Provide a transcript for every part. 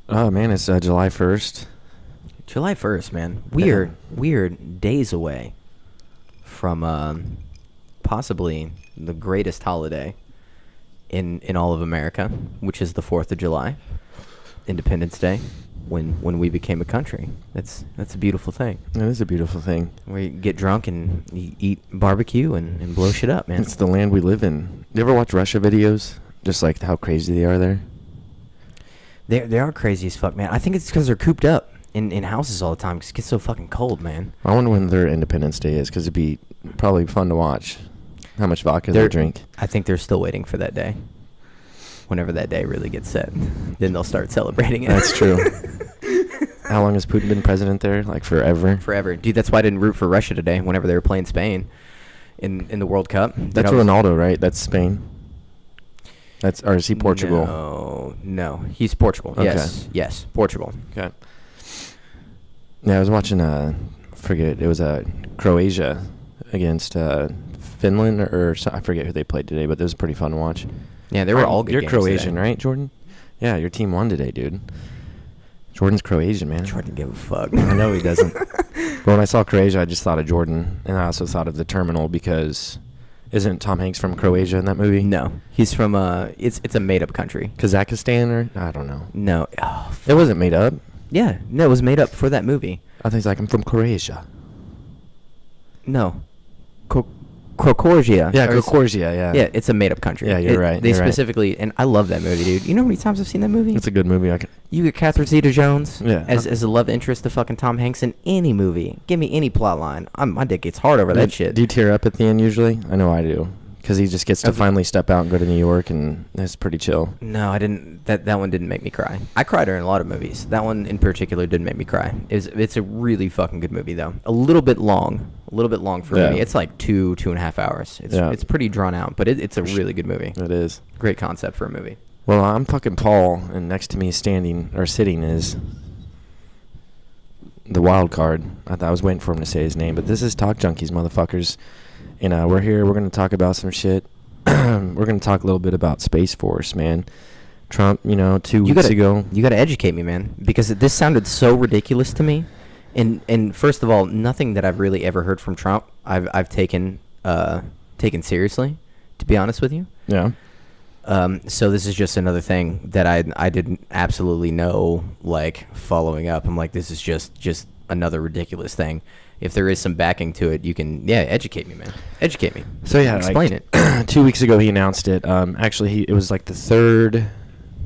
Oh man, it's July 1st. July 1st, man. Weird days away from possibly the greatest holiday in all of America, which is the 4th of July, Independence Day, when we became a country. That's a beautiful thing. That is a beautiful thing. We get drunk and eat barbecue and blow shit up, man. It's the land we live in. You ever watch Russia videos? Just like how crazy they are there? They are crazy as fuck, man. I think it's because they're cooped up in houses all the time because it gets so fucking cold, man. I wonder when their Independence Day is because it'd be probably fun to watch how much vodka they drink. I think they're still waiting for that day. Whenever that day really gets set, then they'll start celebrating it. That's true. How long has Putin been president there? Like forever? Forever. Dude, that's why I didn't root for Russia today whenever they were playing Spain in the World Cup. That's Ronaldo, right? That's Spain? Or is he Portugal? No. He's Portugal. Okay. Yes, Portugal. Okay. Yeah, I was watching, it was Croatia against Finland, or I forget who they played today, but it was pretty fun to watch. Yeah, they were all good You're games Croatian, today. right, Jordan? Yeah, your team won today, dude. Jordan's Croatian, man. Jordan give a fuck. I know he doesn't. But when I saw Croatia, I just thought of Jordan, and I also thought of The Terminal because isn't Tom Hanks from Croatia in that movie? No, he's from it's a made up country. Kazakhstan, or I don't know. No, It wasn't made up. yeah, no, it was made up for that movie. I think it's like I'm from Croatia. No, Krokorgia. Yeah, Krokorgia, yeah. Yeah, it's a made up country. Yeah, you're right. They you're specifically, and I love that movie, dude. You know how many times I've seen that movie? It's a good movie. You get Catherine Zeta-Jones Yeah. as a love interest to fucking Tom Hanks in any movie. Give me any plot line. My dick gets hard over that shit. Do you tear up at the end usually? I know I do. Because he just gets to finally step out and go to New York, and it's pretty chill. No, I didn't. That one didn't make me cry. I cried during a lot of movies. That one in particular didn't make me cry. It's a really fucking good movie though. A little bit long for me. It's like 2.5 hours. It's pretty drawn out, but it's a really good movie. It is. Great concept for a movie. Well, I'm fucking Paul, and next to me sitting is the wild card. I was waiting for him to say his name, but this is Talk Junkies, motherfuckers. And we're here. We're going to talk about some shit. We're going to talk a little bit about Space Force, man. Trump, 2 weeks ago. You got to educate me, man, because this sounded so ridiculous to me. And first of all, nothing that I've really ever heard from Trump I've taken seriously, to be honest with you. Yeah. So this is just another thing that I didn't absolutely know, like, following up. I'm like, this is just another ridiculous thing. If there is some backing to it, you can, educate me, man. Educate me. So, yeah. Explain it. 2 weeks ago, he announced it. Actually, it was like the third,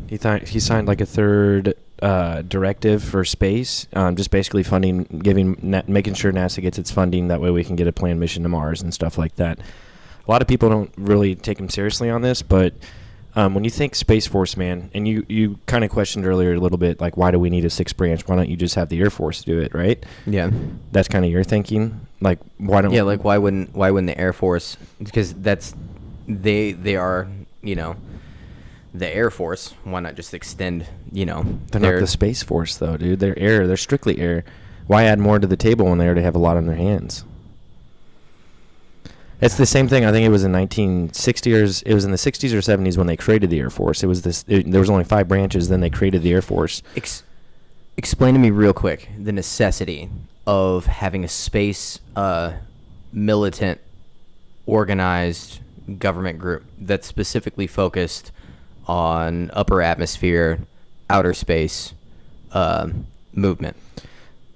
he signed like a third directive for space, just basically funding, making sure NASA gets its funding. That way we can get a planned mission to Mars and stuff like that. A lot of people don't really take him seriously on this, but when you think Space Force, man, and you kind of questioned earlier a little bit, like, why do we need a sixth branch? Why don't you just have the Air Force do it, right? Yeah. That's kind of your thinking? Like, why don't... Yeah, like, why wouldn't the Air Force... Because they are, the Air Force. Why not just extend, They're not the Space Force, though, dude. They're air. They're strictly air. Why add more to the table when they already have a lot on their hands? It's the same thing. I think it was in 1960s. It was in the 60s or 70s when they created the Air Force. It was there was only 5 branches. Then they created the Air Force. Explain to me real quick the necessity of having a space militant, organized government group that's specifically focused on upper atmosphere, outer space movement.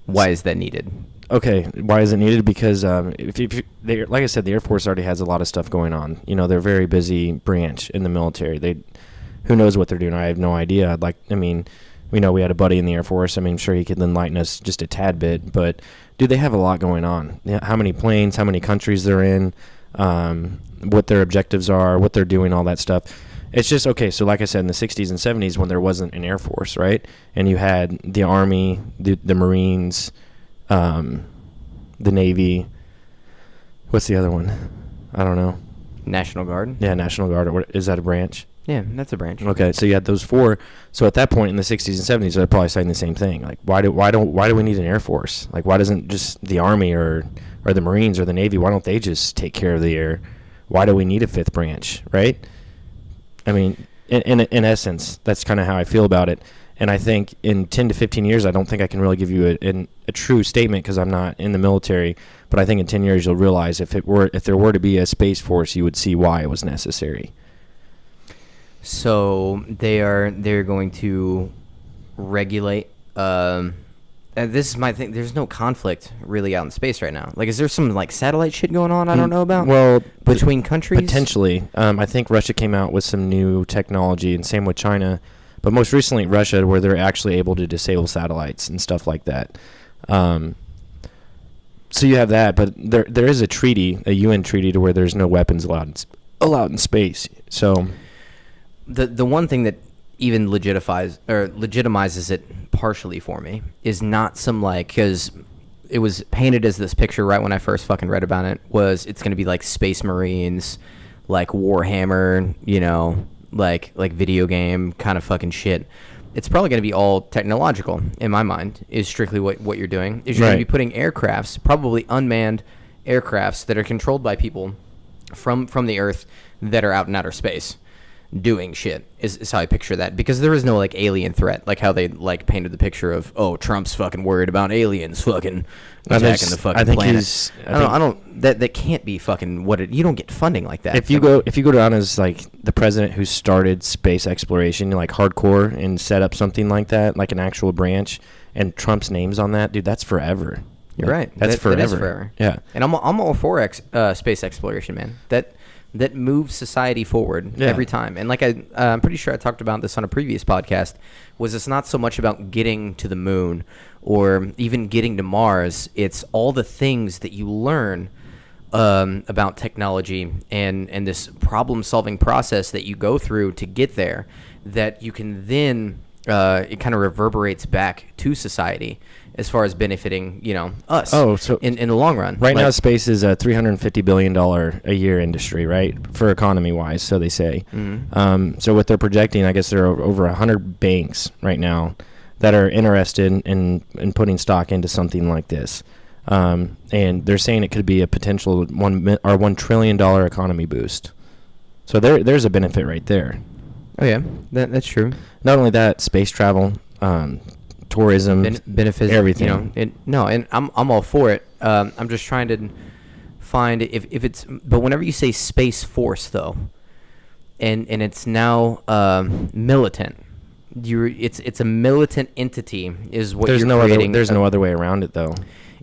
Why is that needed? Okay, why is it needed? Because like I said, the Air Force already has a lot of stuff going on. They're a very busy branch in the military. Who knows what they're doing? I have no idea. We know we had a buddy in the Air Force. I'm sure he could enlighten us just a tad bit. But, dude, they have a lot going on. How many planes, how many countries they're in, what their objectives are, what they're doing, all that stuff. It's just, okay, so like I said, in the 60s and 70s when there wasn't an Air Force, right? And you had the Army, the Marines, the Navy. What's the other one? I don't know. National Guard? Yeah, National Guard. Is that a branch? Yeah, that's a branch. Okay, so you had those 4. So at that point in the 60s and 70s, they're probably saying the same thing. Like, why do we need an Air Force? Like, why doesn't just the Army or the Marines or the Navy, why don't they just take care of the air? Why do we need a 5th branch, right? In essence, that's kind of how I feel about it. And I think in 10 to 15 years, I don't think I can really give you a true statement because I'm not in the military. But I think in 10 years, you'll realize if there were to be a space force, you would see why it was necessary. So they're going to regulate. This is my thing. There's no conflict really out in space right now. Like, is there some like satellite shit going on I don't know about? Well, between countries, potentially. I think Russia came out with some new technology, and same with China. But most recently, Russia, where they're actually able to disable satellites and stuff like that. So you have that, but there is a treaty, a UN treaty, to where there's no weapons allowed in space. So the one thing that even legitimizes it partially for me is not some like, because it was painted as this picture right when I first fucking read about it, was it's going to be like Space Marines, like Warhammer, you know, like video game kind of fucking shit. It's probably going to be all technological in my mind, is strictly what you're doing. Is you're going to be putting aircrafts, probably unmanned aircrafts that are controlled by people from the Earth that are out in outer space doing shit is how I picture that, because there is no like alien threat like how they like painted the picture of, oh, Trump's fucking worried about aliens fucking attacking the fucking planet. I don't that can't be fucking you don't get funding like that. If you go down as like the president who started space exploration like hardcore and set up something like that, like an actual branch, and Trump's name's on that, dude, that's forever. You're right. That's forever. That is forever. Yeah. And I'm all for space exploration, man. That moves society forward every time. And like I'm pretty sure I talked about this on a previous podcast, was it's not so much about getting to the moon or even getting to Mars. It's all the things that you learn about technology and this problem-solving process that you go through to get there, that you can then, it kind of reverberates back to society as far as benefiting, you know, us. Oh, so in the long run. Right now, space is a $350 billion a year industry, right, for economy-wise, so they say. Mm-hmm. So what they're projecting, I guess there are over 100 banks right now that are interested in putting stock into something like this. And they're saying it could be a potential $1 trillion economy boost. So there's a benefit right there. Oh, yeah, that's true. Not only that, space travel, tourism, benefits, everything. You know, and I'm all for it. I'm just trying to find if it's. But whenever you say space force, though, and it's now militant, it's a militant entity, is what you're creating. There's no other way around it, though.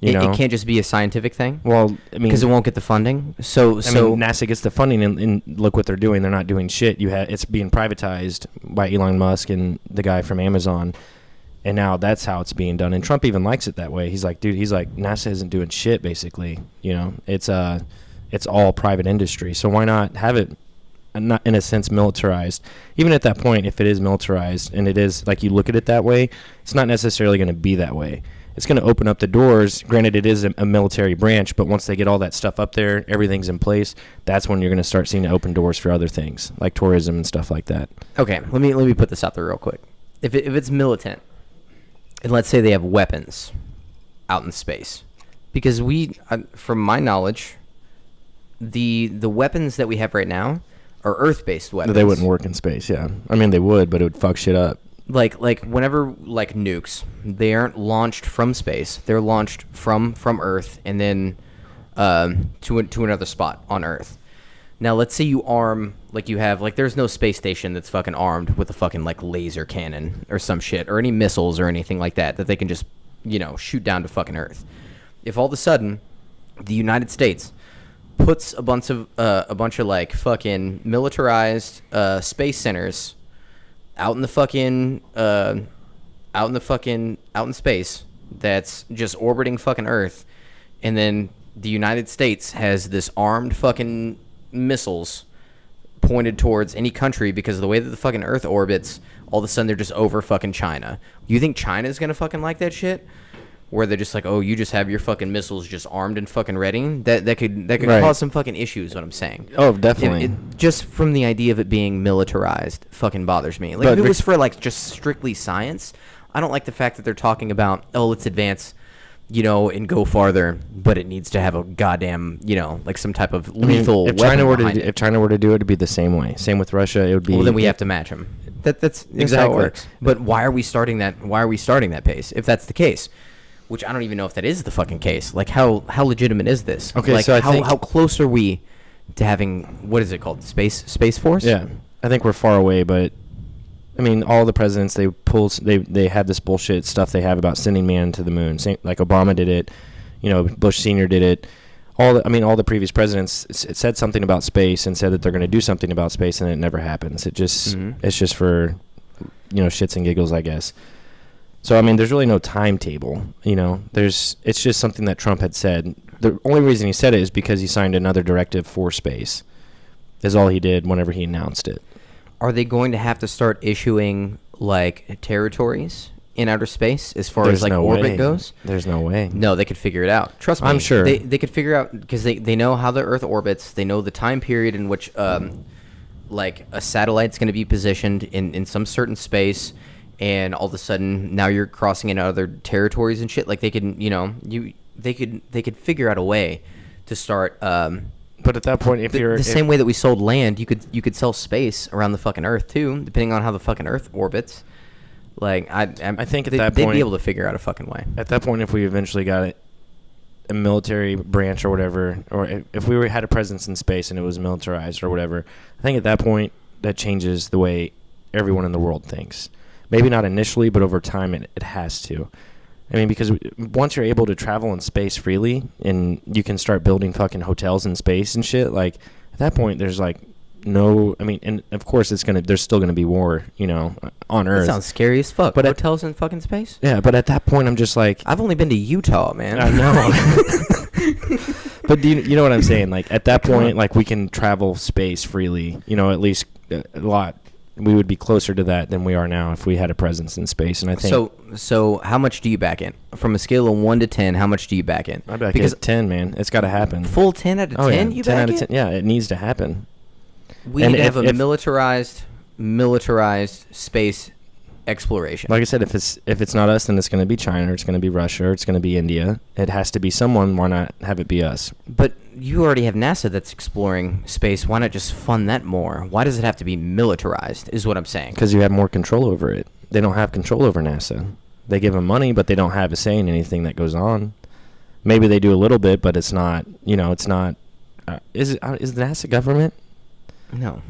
It can't just be a scientific thing. Well, I mean, because it won't get the funding. So NASA gets the funding, and look what they're doing. They're not doing shit. It's being privatized by Elon Musk and the guy from Amazon. And now that's how it's being done. And Trump even likes it that way. He's like, dude, NASA isn't doing shit, basically. You know, it's all private industry. So why not have it, not in a sense, militarized? Even at that point, if it is militarized, and it is, like, you look at it that way, it's not necessarily going to be that way. It's going to open up the doors. Granted, it is a military branch, but once they get all that stuff up there, everything's in place, that's when you're going to start seeing it open doors for other things, like tourism and stuff like that. Okay, let me put this out there real quick. If it's militant, and let's say they have weapons out in space, because from my knowledge, the weapons that we have right now are Earth-based weapons. They wouldn't work in space, yeah. I mean, they would, but it would fuck shit up. Like whenever, like, nukes, they aren't launched from space. They're launched from Earth and then to another spot on Earth. Now, let's say you arm, like you have, like, there's no space station that's fucking armed with a fucking, like, laser cannon or some shit, or any missiles or anything like that they can just, you know, shoot down to fucking Earth. If all of a sudden the United States puts a bunch of like fucking militarized space centers out in space that's just orbiting fucking Earth, and then the United States has this armed fucking missiles pointed towards any country because of the way that the fucking Earth orbits, all of a sudden they're just over fucking China. You think China's gonna fucking like that shit? Where they're just like, oh, you just have your fucking missiles just armed and fucking ready? That could right. Cause some fucking issues, what I'm saying. Oh, definitely. Just from the idea of it being militarized fucking bothers me. Like, if it was for, like, just strictly science, I don't like the fact that they're talking about, oh, let's advance, you know, and go farther, but it needs to have a goddamn, you know, like some type of lethal weapon behind it. If China were to do it, it'd be the same way. Same with Russia, it would be... Well, then we have to match them. That's Exactly. how it works. But why are we starting that? Why are we starting that pace? If that's the case, which I don't even know if that is the fucking case. Like, how legitimate is this? Okay, like, so I how think- how close are we to having, what is it called? Space Force? Yeah, I think we're far away, but I mean, all the presidents they have this bullshit stuff they have about sending man to the moon. Like Obama did it, Bush Senior did it. All the previous presidents said something about space and said that they're going to do something about space, and it never happens. It's just for shits and giggles, I guess. So I mean, there's really no timetable. It's just something that Trump had said. The only reason he said it is because he signed another directive for space. Is all he did whenever he announced it. Are they going to have to start issuing like territories in outer space as far as like no orbit way. goes? There's no way. No, they could figure it out. Trust me. I'm sure. They could figure out, because they know how the Earth orbits. They know the time period in which like a satellite's going to be positioned in some certain space, and all of a sudden now you're crossing into other territories and shit. Like they can, they could figure out a way to start. But at that point, if you're the same way that we sold land, you could sell space around the fucking Earth too, depending on how the fucking Earth orbits. Like I think at they'd that be point, able to figure out a fucking way. At that point, if we eventually got a military branch or whatever, or if we had a presence in space and it was militarized or whatever, I think at that point that changes the way everyone in the world thinks. Maybe not initially, but over time it has to. I mean, because once you're able to travel in space freely and you can start building fucking hotels in space and shit, like at that point there's like no, I mean, and of course there's still gonna be war, on Earth. That sounds scary as fuck. But hotels in fucking space? Yeah, but at that point I'm just like, I've only been to Utah, man. I know. But do you know what I'm saying? Like at that point, like we can travel space freely, at least a lot. We would be closer to that than we are now if we had a presence in space. And I think So how much do you back in? From a scale of 1 to 10, how much do you back in? I back in 10, man. It's got to happen. Full 10 out of 10, yeah, you 10 back out of in? 10. Yeah, it needs to happen. We need to have a militarized space exploration. Like I said, if it's not us, then it's going to be China, or it's going to be Russia, or it's going to be India. It has to be someone. Why not have it be us? But you already have NASA that's exploring space. Why not just fund that more? Why does it have to be militarized, is what I'm saying. Because you have more control over it. They don't have control over NASA. They give them money, but they don't have a say in anything that goes on. Maybe they do a little bit, but it's not, it's not. Is the NASA government? No.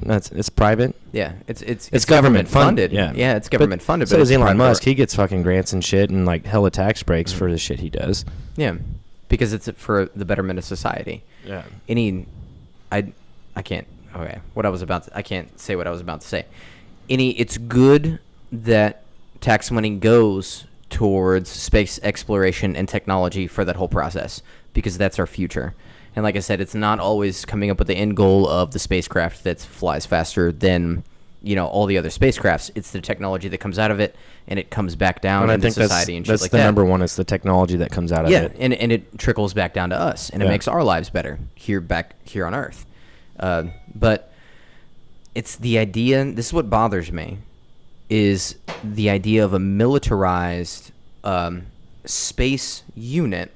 It's private. Yeah, it's government funded. Yeah, it's government funded. So but does it's Elon private. Musk. He gets fucking grants and shit, and like hella tax breaks for the shit he does. Yeah, because it's for the betterment of society. Yeah. I can't. Okay, I can't say what I was about to say. It's good that tax money goes towards space exploration and technology for that whole process, because that's our future. And like I said, it's not always coming up with the end goal of the spacecraft that flies faster than, all the other spacecrafts. It's the technology that comes out of it, and it comes back down into society and shit like that. That's the number one. It's the technology that comes out of it. Yeah, and it trickles back down to us, and it makes our lives better here on Earth. But it's the idea. This is what bothers me, is the idea of a militarized space unit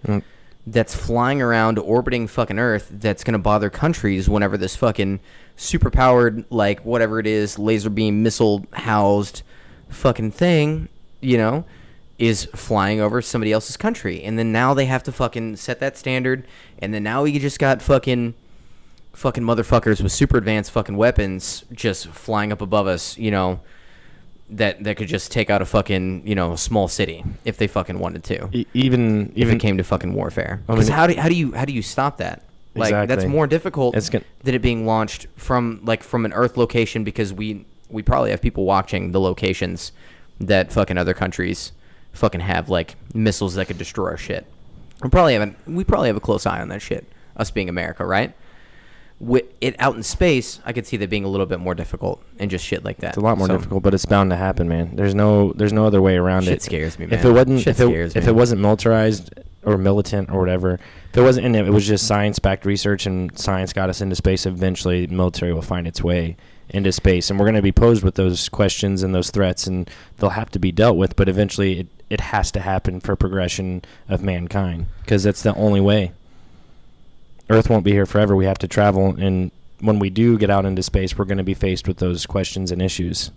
that's flying around, orbiting fucking Earth, that's going to bother countries whenever this fucking superpowered, like, whatever it is, laser beam missile housed fucking thing, is flying over somebody else's country. And then now they have to fucking set that standard, and then now we just got fucking motherfuckers with super advanced fucking weapons just flying up above us, that could just take out a fucking, small city if they fucking wanted to. Even if it came to fucking warfare. Because how do you stop that? Like, exactly. That's more difficult than it being launched from an Earth location, because we probably have people watching the locations that fucking other countries fucking have, like, missiles that could destroy our shit. We probably have a close eye on that shit, us being America, right? With it out in space, I could see that being a little bit more difficult and just shit like that. It's a lot more difficult, but it's bound to happen, man. There's no other way around it. Shit scares me, man. If it wasn't militarized or militant or whatever, if it wasn't, and it was just science-backed research and science got us into space, eventually the military will find its way into space, and we're going to be posed with those questions and those threats, and they'll have to be dealt with. But eventually, it has to happen for progression of mankind, because that's the only way. Earth won't be here forever. We have to travel, and when we do get out into space, we're going to be faced with those questions and issues.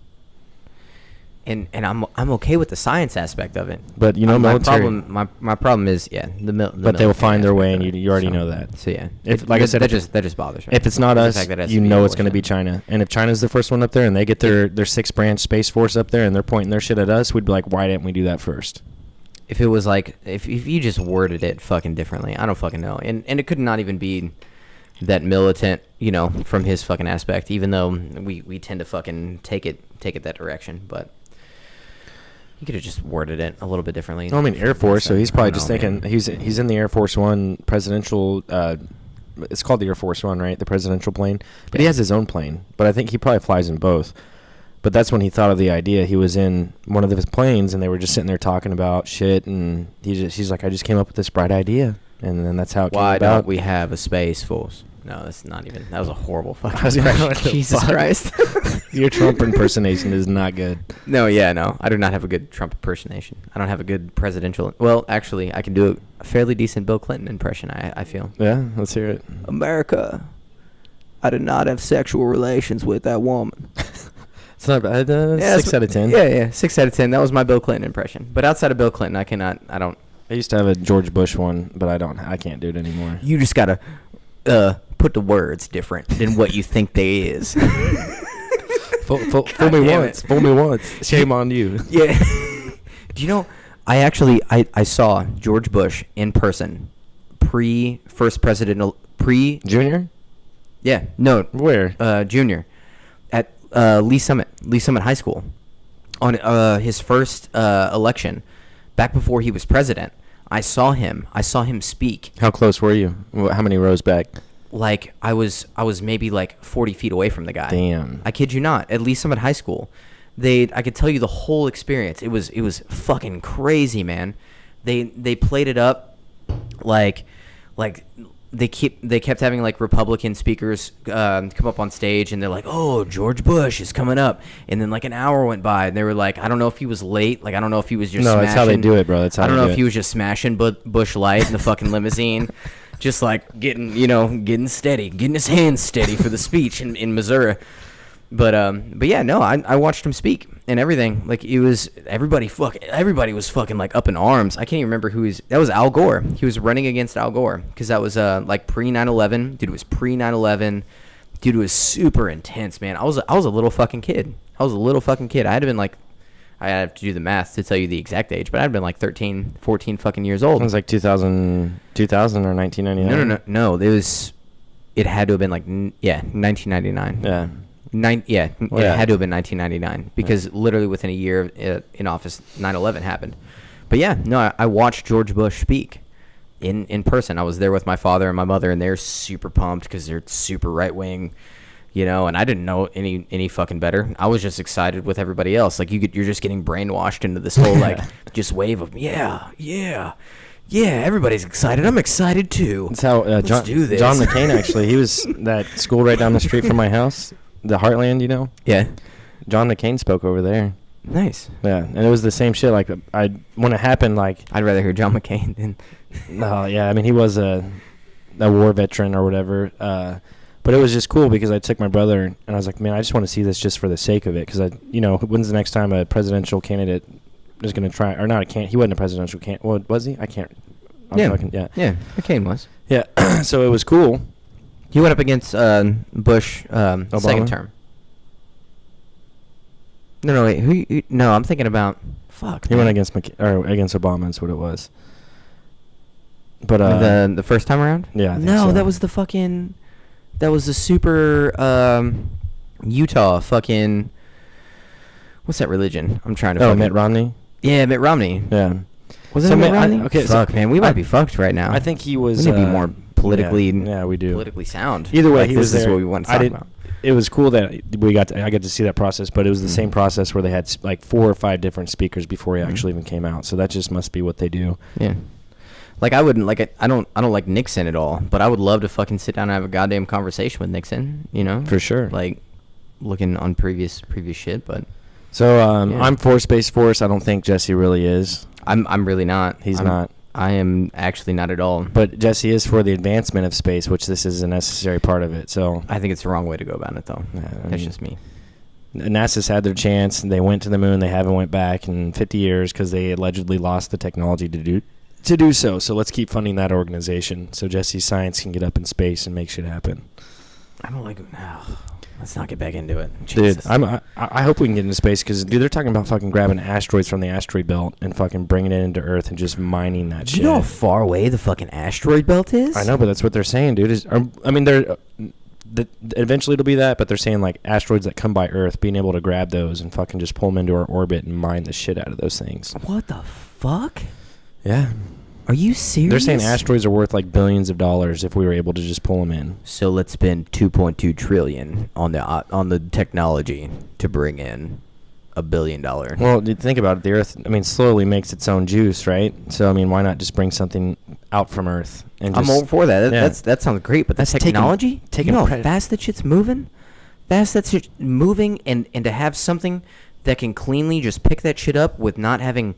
and I'm okay with the science aspect of it. But military. My problem is But they will find their way, and you already know that. So yeah, If like I said, that just bothers me. If it's not us, it's going to be bullshit. China. And if China's the first one up there, and they get their sixth branch space force up there, and they're pointing their shit at us, we'd be like, why didn't we do that first? If it was like if you just worded it fucking differently, I don't fucking know. And it could not even be that militant, from his fucking aspect, even though we tend to fucking take it that direction, but you could have just worded it a little bit differently. I mean, Air Force, so he's probably just thinking, man. he's in the Air Force One presidential, it's called the Air Force One, right? The presidential plane. But he has his own plane, but I think he probably flies in both. But that's when he thought of the idea. He was in one of his planes, and they were just sitting there talking about shit, and he's like, I just came up with this bright idea, and then that's how it came about. Why don't we have a space force? No, that's not even. That was a horrible fucking What impression. the Jesus fuck? Christ. Your Trump impersonation is not good. No, I do not have a good Trump impersonation. I don't have a good presidential. Well, actually, I can do a fairly decent Bill Clinton impression, I feel. Yeah, let's hear it. America, I did not have sexual relations with that woman. It's not bad. Yeah, 6 out of 10. Yeah, 6 out of 10. That was my Bill Clinton impression. But outside of Bill Clinton, I don't. I used to have a George Bush one, but I can't do it anymore. You just gotta put the words different than what you think they is. Fool me once. Fool me once. Shame on you. Yeah. Do you know? I saw George Bush in person, first presidential Junior? Yeah, no. Where? Junior, at Lee Summit High School, on his first election, back before he was president. I saw him speak. How close were you? How many rows back? Like I was maybe like 40 feet away from the guy. Damn. I kid you not. At Lee Summit High School, I could tell you the whole experience. It was fucking crazy, man. They played it up like they kept having like Republican speakers come up on stage, and they're like, "Oh, George Bush is coming up," and then like an hour went by, and they were like, "I don't know if he was late, like I don't know if he was just no, smashing, that's how they do it, bro. That's how I don't they know do if it. he was just smashing Bush Light in the fucking limousine." Just like getting steady, getting his hands steady for the speech in Missouri. But yeah, no, I watched him speak and everything. Like it was everybody was fucking like up in arms. I can't even remember that was Al Gore. He was running against Al Gore because that was like pre 9/11. Dude, it was pre 9/11. Dude, it was super intense, man. I was a little fucking kid. I had been like, I have to do the math to tell you the exact age, but I'd been like 13, 14 fucking years old. It was like 2000 or 1999. No. It had to have been like 1999. Yeah. It had to have been 1999 because literally within a year in office, 9/11 happened. But yeah, no, I watched George Bush speak in person. I was there with my father and my mother, and they're super pumped because they're super right wing. And I didn't know any fucking better. I was just excited with everybody else. Like you're just getting brainwashed into this whole like just wave of yeah, everybody's excited. I'm excited too. That's how Let's do this. John McCain actually. He was that school right down the street from my house, the Heartland. Yeah. John McCain spoke over there. Nice. Yeah, and it was the same shit. Like when it happened, like I'd rather hear John McCain than. No, yeah. I mean, he was a war veteran or whatever. But it was just cool because I took my brother and I was like, man, I just want to see this just for the sake of it. Because when's the next time a presidential candidate is going to try, or not a he wasn't a presidential candidate. Well, was he? I can't. Yeah, McCain was. Yeah, so it was cool. He went up against Bush second term. No, wait. No, I'm thinking about. Fuck. He went against against Obama. That's what it was. But the first time around. Yeah. I think No, so. that was the fucking. That was the super Utah fucking. What's that religion? I'm trying to. Mitt Romney. Yeah, Mitt Romney. Yeah. Was it So Mitt Mitt- Romney? okay, so Fuck, man, we might be fucked right now. I think he was. We need to be more politically. Yeah, we do. Politically sound. Either way, like, he this was is there. what we want to talk about. It was cool that I got to see that process, but it was the same process where they had like 4 or 5 different speakers before he actually even came out. So that just must be what they do. Yeah. Like I wouldn't like it. I don't like Nixon at all, but I would love to fucking sit down and have a goddamn conversation with Nixon. For sure. Like looking on previous shit, but. So Yeah. I'm for Space Force. I don't think Jesse really is. I'm really not. He's not. I am actually not at all. But Jesse is for the advancement of space, which this is a necessary part of it. So I think it's the wrong way to go about it, though. Yeah, That's just me. NASA's had their chance, and they went to the moon. They haven't went back in 50 years because they allegedly lost the technology to do so. So let's keep funding that organization so Jesse's Science can get up in space and make shit happen. I don't like it now. Let's not get back into it. Jesus. Dude, I hope we can get into space because, dude, they're talking about fucking grabbing asteroids from the asteroid belt and fucking bringing it into Earth and just mining that shit. Do you know how far away the fucking asteroid belt is? I know, but that's what they're saying, dude. Eventually it'll be that, but they're saying, like, asteroids that come by Earth, being able to grab those and fucking just pull them into our orbit and mine the shit out of those things. What the fuck? Yeah. Are you serious? They're saying asteroids are worth like billions of dollars if we were able to just pull them in. So let's spend 2.2 trillion on the technology to bring in $1 billion. Well, you think about it, the Earth, I mean, slowly makes its own juice, right? So, I mean, why not just bring something out from Earth? And I'm all for that. That sounds great, but that's technology? Taking you know how fast that shit's moving? Fast that shit's moving, and to have something that can cleanly just pick that shit up with not having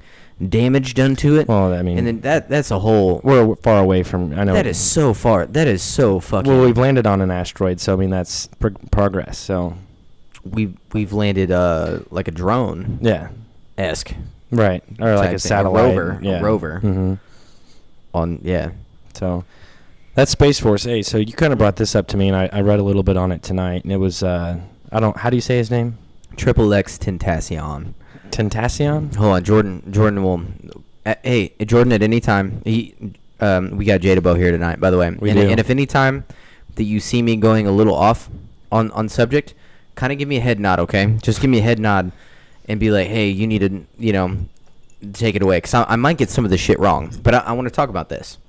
damage done to it. Well, I mean, and then that's a whole. We're far away from. I know that is so far. That is so fucking. Well, we've landed on an asteroid, so I mean that's progress. So we've landed like a drone. Yeah. Esque. Right, or like a satellite. A rover. Mm-hmm. On. So that's Space Force. Hey, so you kind of brought this up to me, and I read a little bit on it tonight, and it was how do you say his name? XXXTENTACION. Tentacion? Hold on, Jordan will. Hey, Jordan, at any time, we got Jadabo here tonight, by the way. And if any time that you see me going a little off on subject, kind of give me a head nod, okay? Just give me a head nod and be like, hey, you need to, take it away. Because I might get some of this shit wrong. But I want to talk about this.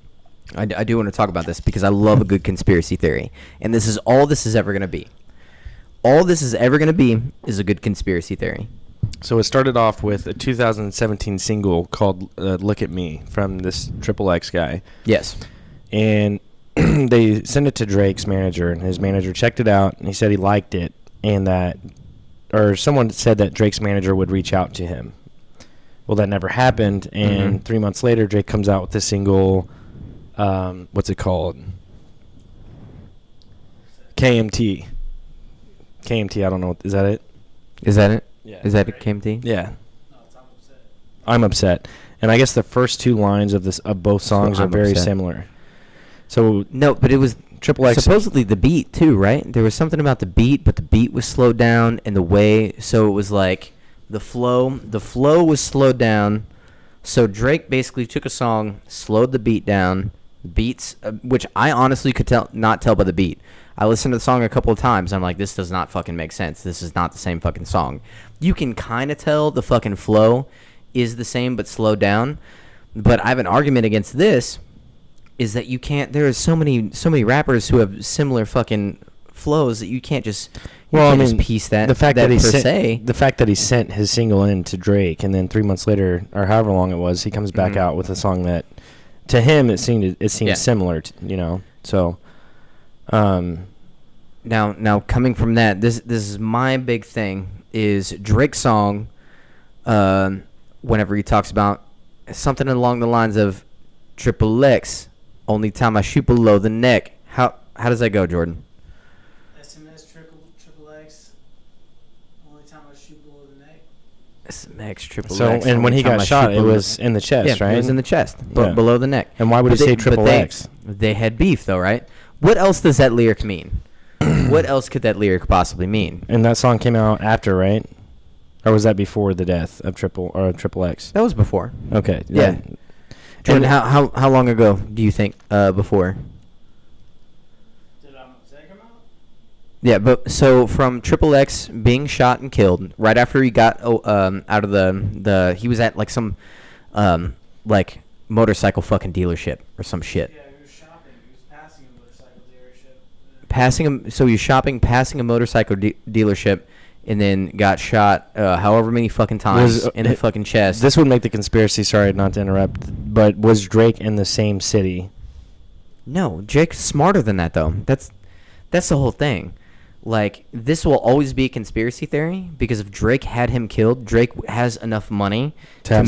I do want to talk about this because I love a good conspiracy theory. And this is all this is ever going to be. All this is ever going to be is a good conspiracy theory. So it started off with a 2017 single called Look at Me from this XXX guy. Yes. And they sent it to Drake's manager, and his manager checked it out, and he said he liked it, and someone said that Drake's manager would reach out to him. Well, that never happened, and 3 months later, Drake comes out with the single, what's it called? KMT. KMT, I don't know. Is that it? Is that it? Yeah. Is that it, KMT? Yeah. No, it's I'm upset. I'm upset. And I guess the first two lines of both songs are very similar. So no, but it was XXX supposedly the beat too, right? There was something about the beat, but the beat was slowed down and the way, so it was like the flow was slowed down. So Drake basically took a song, slowed the beat down, beats, which I honestly could not tell by the beat. I listened to the song a couple of times. I'm like, this does not fucking make sense. This is not the same fucking song. You can kind of tell the fucking flow is the same but slowed down. But I have an argument against this, is that you can't. There are so many rappers who have similar fucking flows that you can't just. Just piece that. The fact that he sent his single in to Drake, and then 3 months later, or however long it was, he comes back out with a song that, to him, it seemed similar. So. Now coming from that, this is my big thing is Drake's song. Whenever he talks about something along the lines of XXX, only time I shoot below the neck. How does that go, Jordan? SMS XXX, only time I shoot below the neck. SMS XXX. So and when he got shot, it was in the chest, right? It was in the chest, below the neck. And why would he say XXX? They had beef, though, right? What else does that lyric mean? What else could that lyric possibly mean? And that song came out after, right? Or was that before the death of XXX? That was before. Okay. Yeah. Jordan, how long ago do you think before? Did I'm Upset come out? Yeah, but so from XXX being shot and killed right after he got out of the he was at like some like motorcycle fucking dealership or some shit. Yeah, he was shopping. He was passing a motorcycle dealership. So he was shopping, passing a motorcycle dealership, and then got shot however many fucking times in the fucking chest. This would make the conspiracy, sorry not to interrupt, but was Drake in the same city? No, Drake's smarter than that, though. That's the whole thing. Like, this will always be a conspiracy theory, because if Drake had him killed, Drake has enough money to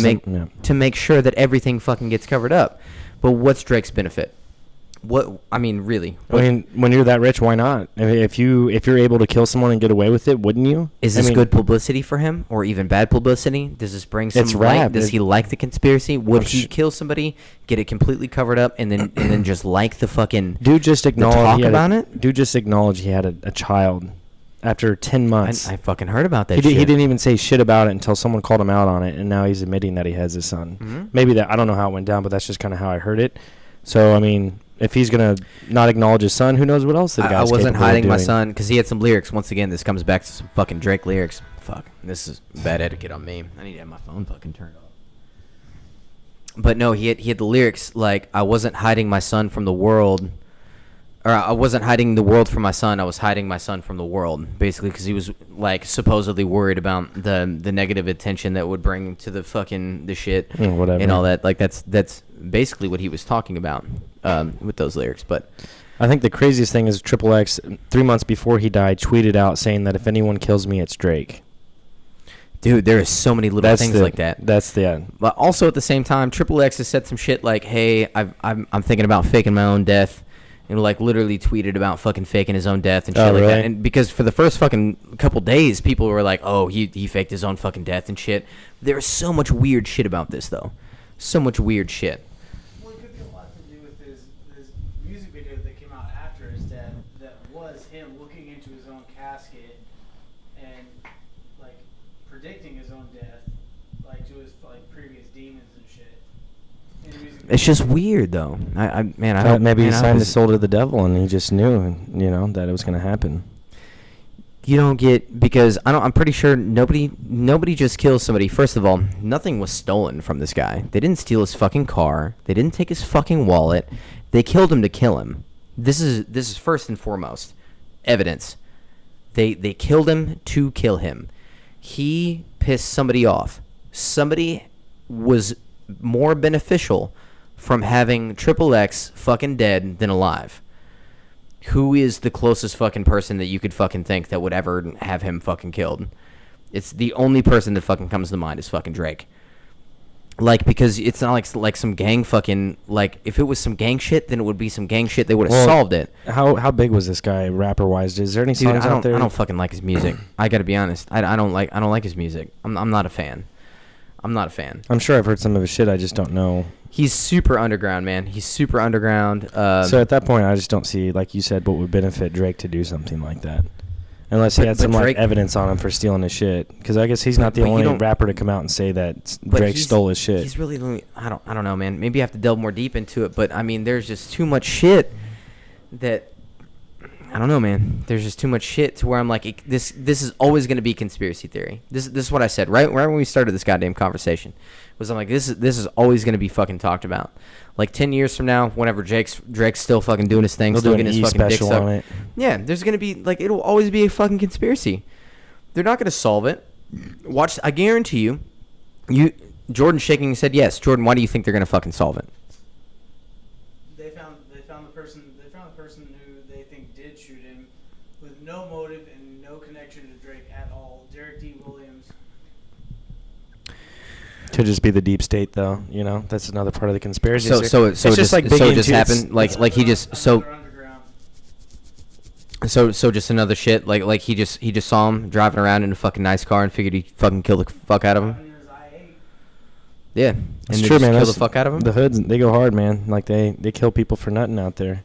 make sure that everything fucking gets covered up. But what's Drake's benefit? What I mean, really? I mean, when you're that rich, why not? I mean, if you're able to kill someone and get away with it, wouldn't you? Is this good publicity for him, or even bad publicity? Does this bring some It's light? rap. Does he like the conspiracy? Would he kill somebody, get it completely covered up, and then just like the fucking dude just acknowledge it? Dude just acknowledged he had a child after 10 months. I fucking heard about that. He didn't even say shit about it until someone called him out on it, and now he's admitting that he has a son. Mm-hmm. Maybe that, I don't know how it went down, but that's just kind of how I heard it. So I mean, if he's gonna not acknowledge his son, who knows what else the guy's I wasn't capable of hiding my doing. son because he had some lyrics. Once again, this comes back to some fucking Drake lyrics. Fuck, this is bad etiquette on me. I need to have my phone fucking turned off. But no, he had the lyrics like, I wasn't hiding my son from the world, or I wasn't hiding the world from my son. I was hiding my son from the world, basically, because he was like supposedly worried about the negative attention that would bring to the shit Whatever. and all that. Like that's basically what he was talking about with those lyrics. But I think the craziest thing is XXX 3 months before he died tweeted out saying that if anyone kills me, it's Drake. dude, there are so many little things like that. That's the end. But also at the same time, XXX has said some shit like, "Hey, I'm thinking about faking my own death," and like literally tweeted about fucking faking his own death and shit like that. And because for the first fucking couple days, people were like, "Oh, he faked his own fucking death and shit." There's so much weird shit about this though, so much weird shit. Well, it could be a lot to do with his music video that came out after his death. That was him looking into his own casket and like predicting his own death, like to his like previous demons and shit. It's just weird though. Maybe he signed his soul to the devil and he just knew, that it was going to happen. You don't get, because I'm pretty sure nobody just kills somebody. First of all, nothing was stolen from this guy. They didn't steal his fucking car. They didn't take his fucking wallet. They killed him to kill him. This is first and foremost evidence. They killed him to kill him. He pissed somebody off. Somebody was more beneficial from having XXX fucking dead than alive. Who is the closest fucking person that you could fucking think that would ever have him fucking killed? It's the only person that fucking comes to mind is fucking Drake. Like, because it's not like some gang fucking, like, if it was some gang shit, then it would be some gang shit. They would have solved it. How big was this guy rapper wise? Is there any songs out there? I don't fucking like his music. I gotta be honest. I don't like his music. I'm not a fan. I'm not a fan. I'm sure I've heard some of his shit. I just don't know. He's super underground, man. He's super underground. So at that point, I just don't see, like you said, what would benefit Drake to do something like that. Unless he had some Drake, evidence on him for stealing his shit. Because I guess he's not the only rapper to come out and say that Drake stole his shit. He's really, I don't know, man. Maybe I have to delve more deep into it. But, I mean, there's just too much shit that... I don't know, man. There's just too much shit to where I'm like, this is always going to be conspiracy theory. This is what I said right when we started this goddamn conversation. I'm like, this is always going to be fucking talked about. Like 10 years from now, whenever Drake's still fucking doing his thing, They'll still do getting his fucking dick sucked. Yeah, there's going to be like, it'll always be a fucking conspiracy. They're not going to solve it. Watch, I guarantee you. Jordan shaking his head. Yes, Jordan. Why do you think they're going to fucking solve it? They found the person who they think did shoot him with no motive and no connection to Drake at all. Derek D. Williams. Could just be the deep state, though. That's another part of the conspiracy. So it just happened. Like he just just another shit. Like he just saw him driving around in a fucking nice car and figured he'd fucking kill the fuck out of him. Yeah, it's true, man. Kill the fuck out of him. The hoods, they go hard, man. Like they kill people for nothing out there.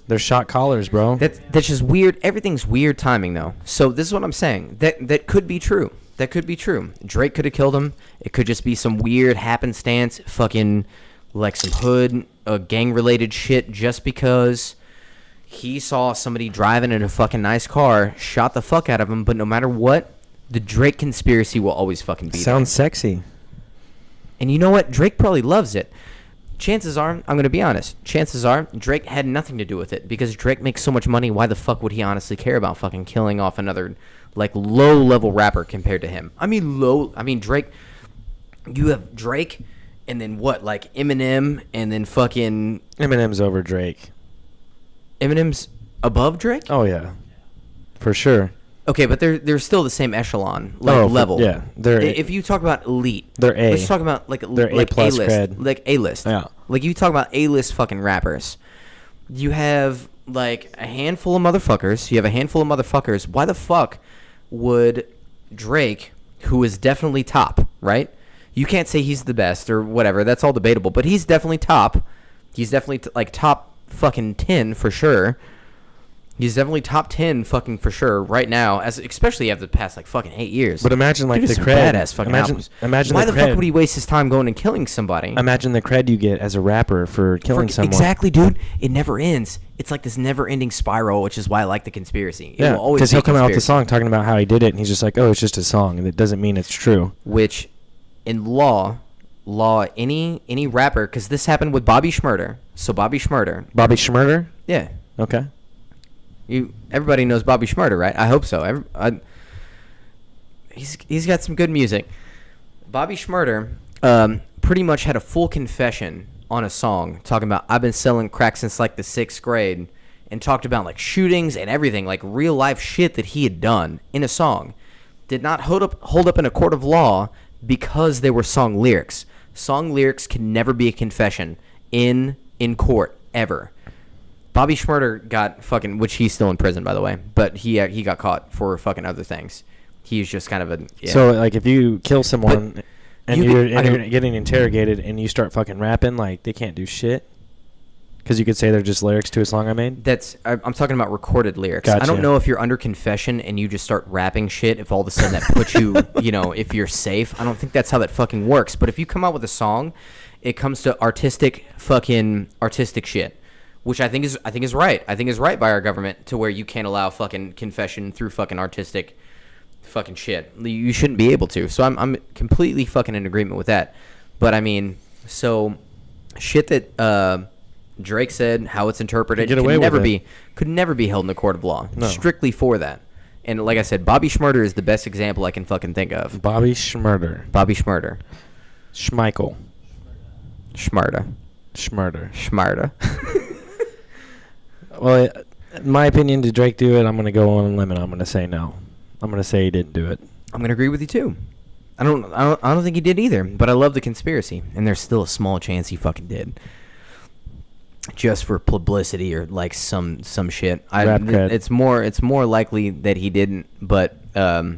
They're shot callers, bro. That's just weird. Everything's weird timing, though. So this is what I'm saying. That could be true. That could be true. Drake could have killed him. It could just be some weird happenstance, fucking like some hood, gang-related shit, just because he saw somebody driving in a fucking nice car, shot the fuck out of him. But no matter what, the Drake conspiracy will always fucking be Sounds sexy. And you know what? Drake probably loves it. Chances are, I'm going to be honest, chances are Drake had nothing to do with it because Drake makes so much money. Why the fuck would he honestly care about fucking killing off another like low-level rapper compared to him? I mean, Drake, you have Drake and then what, like Eminem and then fucking... Eminem's over Drake. Eminem's above Drake? Oh, yeah. For sure. Okay, but they're still the same echelon level. Yeah, if you talk about elite, they're A. Let's talk about like they're like A+ A-list, cred. like A-list. Yeah. Like you talk about A-list fucking rappers. You have like a handful of motherfuckers. You have a handful of motherfuckers. Why the fuck would Drake, who is definitely top, right? You can't say he's the best or whatever. That's all debatable. But he's definitely top. He's definitely like top fucking 10 for sure. He's definitely top 10 fucking for sure right now, as especially after the past like fucking 8 years. But imagine like Dude, the some cred. badass fucking albums. Imagine why the the cred. fuck would he waste his time going and killing somebody? Imagine the cred you get as a rapper for killing someone. Exactly, dude. It never ends. It's like this never-ending spiral, which is why I like the conspiracy. It Yeah, will always because be he'll come out with the conspiracy. song talking about how he did it, and he's just like, "Oh, it's just a song," and it doesn't mean it's true. Which, in law, any rapper, because this happened with Bobby Shmurda. So Bobby Shmurda, Bobby Shmurda. yeah, Okay. everybody knows Bobby Shmurda, right? I hope so. He's got some good music. Bobby Shmurda pretty much had a full confession on a song talking about I've been selling crack since like the 6th grade, and talked about like shootings and everything, like real life shit that he had done in a song. Did not hold up in a court of law because they were song lyrics. Song lyrics can never be a confession in court ever. Bobby Shmurda got fucking, which he's still in prison by the way, but he got caught for fucking other things. He's just kind of a So like, if you kill someone and you you're, could- I you're can- getting interrogated and you start fucking rapping, like they can't do shit. Because you could say they're just lyrics to a song I made. I'm talking about recorded lyrics. I Gotcha. don't know if you're under confession and you just start rapping shit, if all of a sudden that puts you, if you're safe. I don't think that's how that fucking works. But if you come out with a song, it comes to artistic shit, which I think is right. I think is right by our government, to where you can't allow fucking confession through fucking artistic fucking shit. You shouldn't be able to. So I'm completely fucking in agreement with that. But I mean, so shit that Drake said, how it's interpreted, Get away with it. could never be held in a court of law. No. Strictly for that. And like I said, Bobby Shmurda is the best example I can fucking think of. Bobby Shmurda. Bobby Shmurda. Schmeichel. Shmurda. Shmurda. Well, in my opinion, did Drake do it? I'm going to go on a limb and I'm going to say no. I'm going to say he didn't do it. I'm gonna agree with you too. I don't think he did either. But I love the conspiracy, and there's still a small chance he fucking did, just for publicity or like some shit. Rap cred. It's more likely that he didn't, but I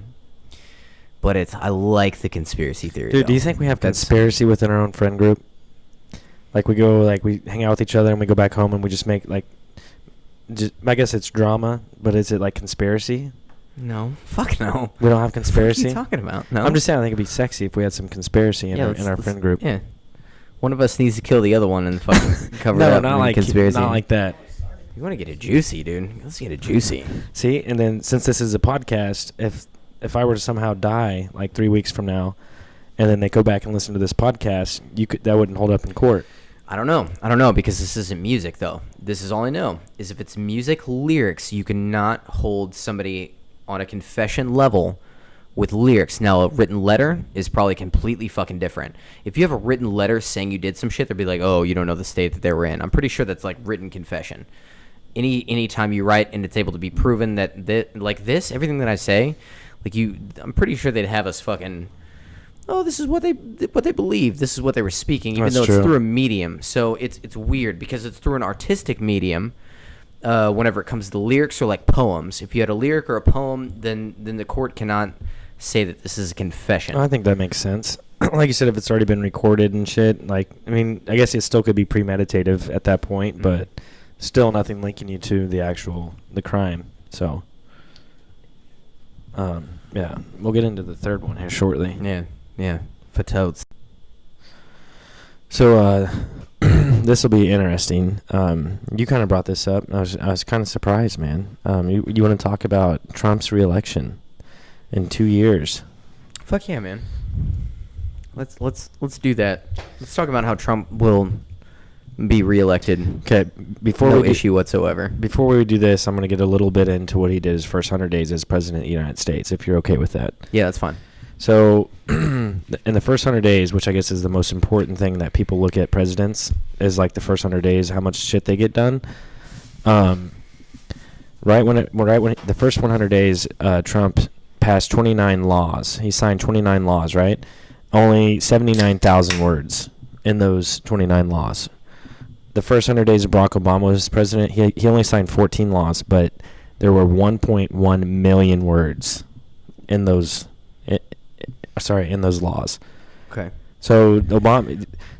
like the conspiracy theory. Dude, do you though. think we have That's- conspiracy within our own friend group? Like we hang out with each other and we go back home and we just make I guess it's drama, but is it like conspiracy? No, fuck no. We don't have What are conspiracy. you talking about? No, I'm just saying I think it'd be sexy if we had some conspiracy in our let's- friend group. Yeah, one of us needs to kill the other one and fucking cover it No, up. not in like conspiracy. not like that. You want to get it juicy, dude? Let's get it juicy. See, and then since this is a podcast, if I were to somehow die like 3 weeks from now, and then they go back and listen to this podcast, that wouldn't hold up in court. I don't know because this isn't music though. This is all I know is if it's music lyrics, you cannot hold somebody on a confession level with lyrics. Now, a written letter is probably completely fucking different. If you have a written letter saying you did some shit, they'll be like, oh, you don't know the state that they were in. I'm pretty sure that's like written confession. Any time you write and it's able to be proven that like this, everything that I say, I'm pretty sure they'd have us fucking, oh, this is what they believe. This is what they were speaking, even That's though true. it's through a medium. So it's weird because it's through an artistic medium. Whenever it comes to lyrics or like poems, if you had a lyric or a poem, then the court cannot say that this is a confession. I think that makes sense. Like you said, if it's already been recorded and shit, I guess it still could be premeditative at that point, but still nothing linking you to the crime. So, yeah, we'll get into the third one here shortly. Yeah, for totes. So, this will be interesting. You kind of brought this up. I was kind of surprised, man. You want to talk about Trump's reelection in 2 years? Fuck yeah, man. Let's do that. Let's talk about how Trump will be reelected. Okay, No issue whatsoever. Before we do this, I'm going to get a little bit into what he did his first 100 days as president of the United States, if you're okay with that. Yeah, that's fine. So, in the first 100 days, which I guess is the most important thing that people look at presidents, is like the first 100 days, how much shit they get done. Right when the first 100 days, Trump passed 29 laws. He signed 29 laws, right? Only 79,000 words in those 29 laws. the first 100 days of Barack Obama was president, he only signed 14 laws, but there were 1.1 million words in those in those laws. Okay. So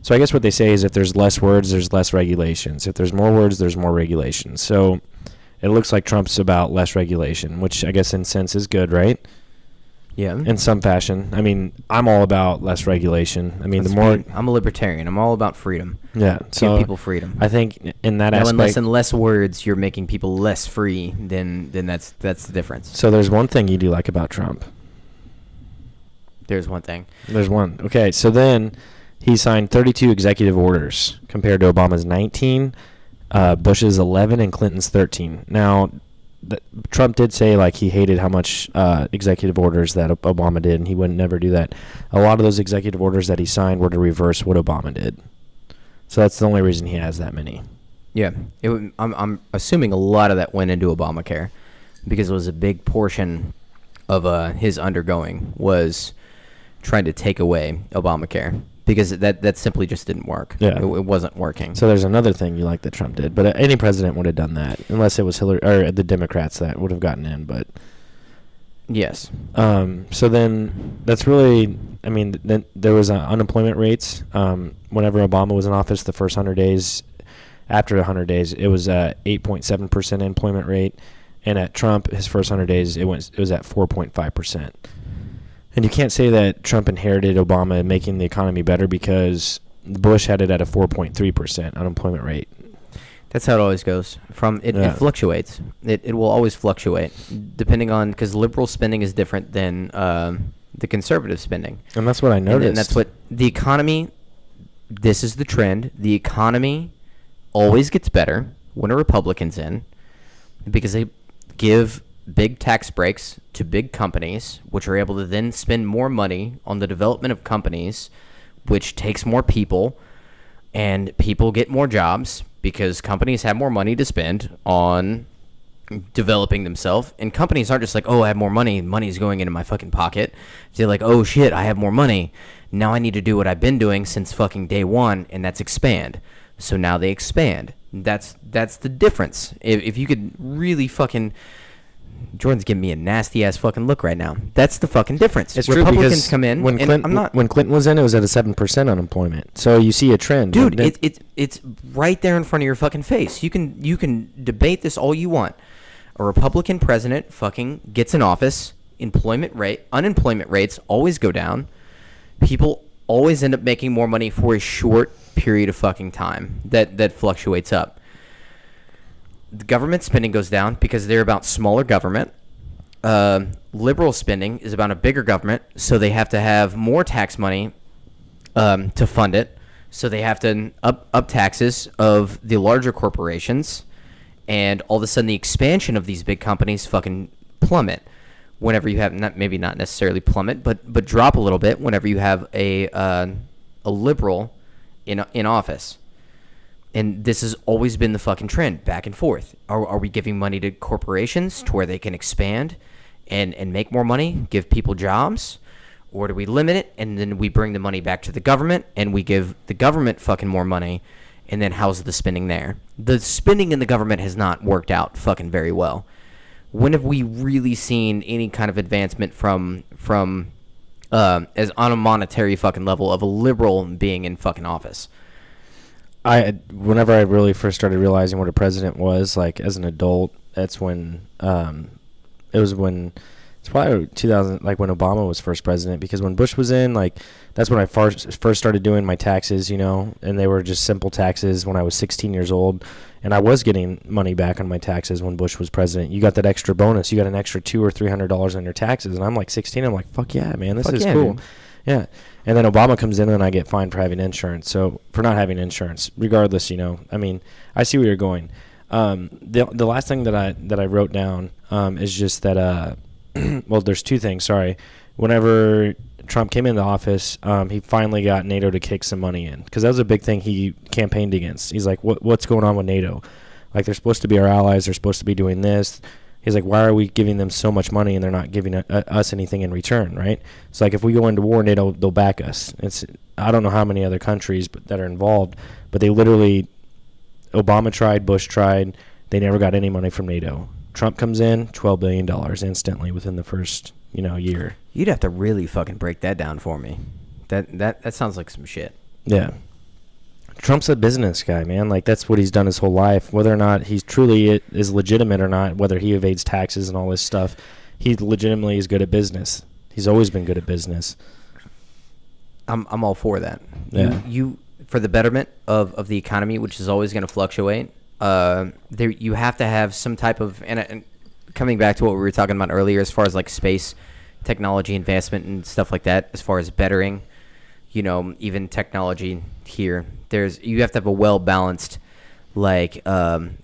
I guess what they say is if there's less words, there's less regulations. If there's more words, there's more regulations. So it looks like Trump's about less regulation, which I guess in sense is good, right? Yeah. In some fashion. I mean, I'm all about less regulation. I mean, I'm a libertarian. I'm all about freedom. Yeah. So give people freedom. I think in that now, aspect, unless in less words you're making people less free, then that's the difference. So there's one thing you do like about Trump. There's one thing. There's one. Okay, so then he signed 32 executive orders compared to Obama's 19, Bush's 11, and Clinton's 13. Now, Trump did say like he hated how much executive orders that Obama did, and he would never do that. A lot of those executive orders that he signed were to reverse what Obama did. So that's the only reason he has that many. Yeah, I'm assuming a lot of that went into Obamacare because it was a big portion of his undergoing was trying to take away Obamacare because that simply just didn't work. Yeah. It wasn't working. So there's another thing you like that Trump did, but any president would have done that unless it was Hillary or the Democrats that would have gotten in. But yes. So then that's really, I mean, then there was unemployment rates. Whenever Obama was in office, the first 100 days, after 100 days, it was 8.7% employment rate, and at Trump, his first 100 days, it was at 4.5%. And you can't say that Trump inherited Obama making the economy better because Bush had it at a 4.3% unemployment rate. That's how it always goes. It fluctuates. It will always fluctuate depending on, because liberal spending is different than the conservative spending. And that's what I noticed. And that's what the economy, this is the trend. The economy always gets better when a Republican's in because they give big tax breaks to big companies, which are able to then spend more money on the development of companies, which takes more people, and people get more jobs because companies have more money to spend on developing themselves. And companies aren't just like, oh, I have more money, money's going into my fucking pocket. They're like, oh shit, I have more money. Now I need to do what I've been doing since fucking day one, and that's expand. So now they expand. That's the difference. If you could really fucking... Jordan's giving me a nasty ass fucking look right now. That's the fucking difference. It's Republicans true come in. When Clinton was in, it was at a 7% unemployment. So you see a trend, dude. It's right there in front of your fucking face. You can debate this all you want. A Republican president fucking gets in office. Unemployment rates always go down. People always end up making more money for a short period of fucking time. That fluctuates up. The government spending goes down because they're about smaller government. Liberal spending is about a bigger government, so they have to have more tax money to fund it. So they have to up taxes of the larger corporations, and all of a sudden the expansion of these big companies fucking plummet. Whenever you have not necessarily plummet, but drop a little bit whenever you have a liberal in office. And this has always been the fucking trend, back and forth. Are we giving money to corporations to where they can expand and make more money, give people jobs? Or do we limit it, and then we bring the money back to the government, and we give the government fucking more money, and then how's the spending there? The spending in the government has not worked out fucking very well. When have we really seen any kind of advancement from as on a monetary fucking level of a liberal being in fucking office? Whenever I really first started realizing what a president was, like as an adult, that's when it's probably 2000, like when Obama was first president, because when Bush was in, like that's when I first started doing my taxes, and they were just simple taxes when I was 16 years old, and I was getting money back on my taxes when Bush was president. You got that extra bonus, you got an extra $200 or $300 on your taxes, and I'm like 16, I'm like, fuck yeah, man, this is cool. Man. Yeah. And then Obama comes in and I get fined for having insurance. So for not having insurance, regardless, I mean, I see where you're going. The last thing that I wrote down is just that well, there's two things. Sorry. Whenever Trump came into office, he finally got NATO to kick some money in, because that was a big thing he campaigned against. He's like, what's going on with NATO? Like, they're supposed to be our allies. They're supposed to be doing this. He's like, why are we giving them so much money and they're not giving us anything in return, right? It's like, if we go into war, NATO, they'll back us. I don't know how many other countries that are involved, but they literally Obama tried, Bush tried. They never got any money from NATO. Trump comes in, $12 billion instantly within the first, year. You'd have to really fucking break that down for me. That sounds like some shit. Yeah. Trump's a business guy, man. Like, that's what he's done his whole life. Whether or not he's truly is legitimate or not, whether he evades taxes and all this stuff, he legitimately is good at business. He's always been good at business. I'm all for that. Yeah. You for the betterment of the economy, which is always going to fluctuate. There you have to have some type of and coming back to what we were talking about earlier, as far as like space technology advancement and stuff like that, as far as bettering, even technology here. You have to have a well balanced, like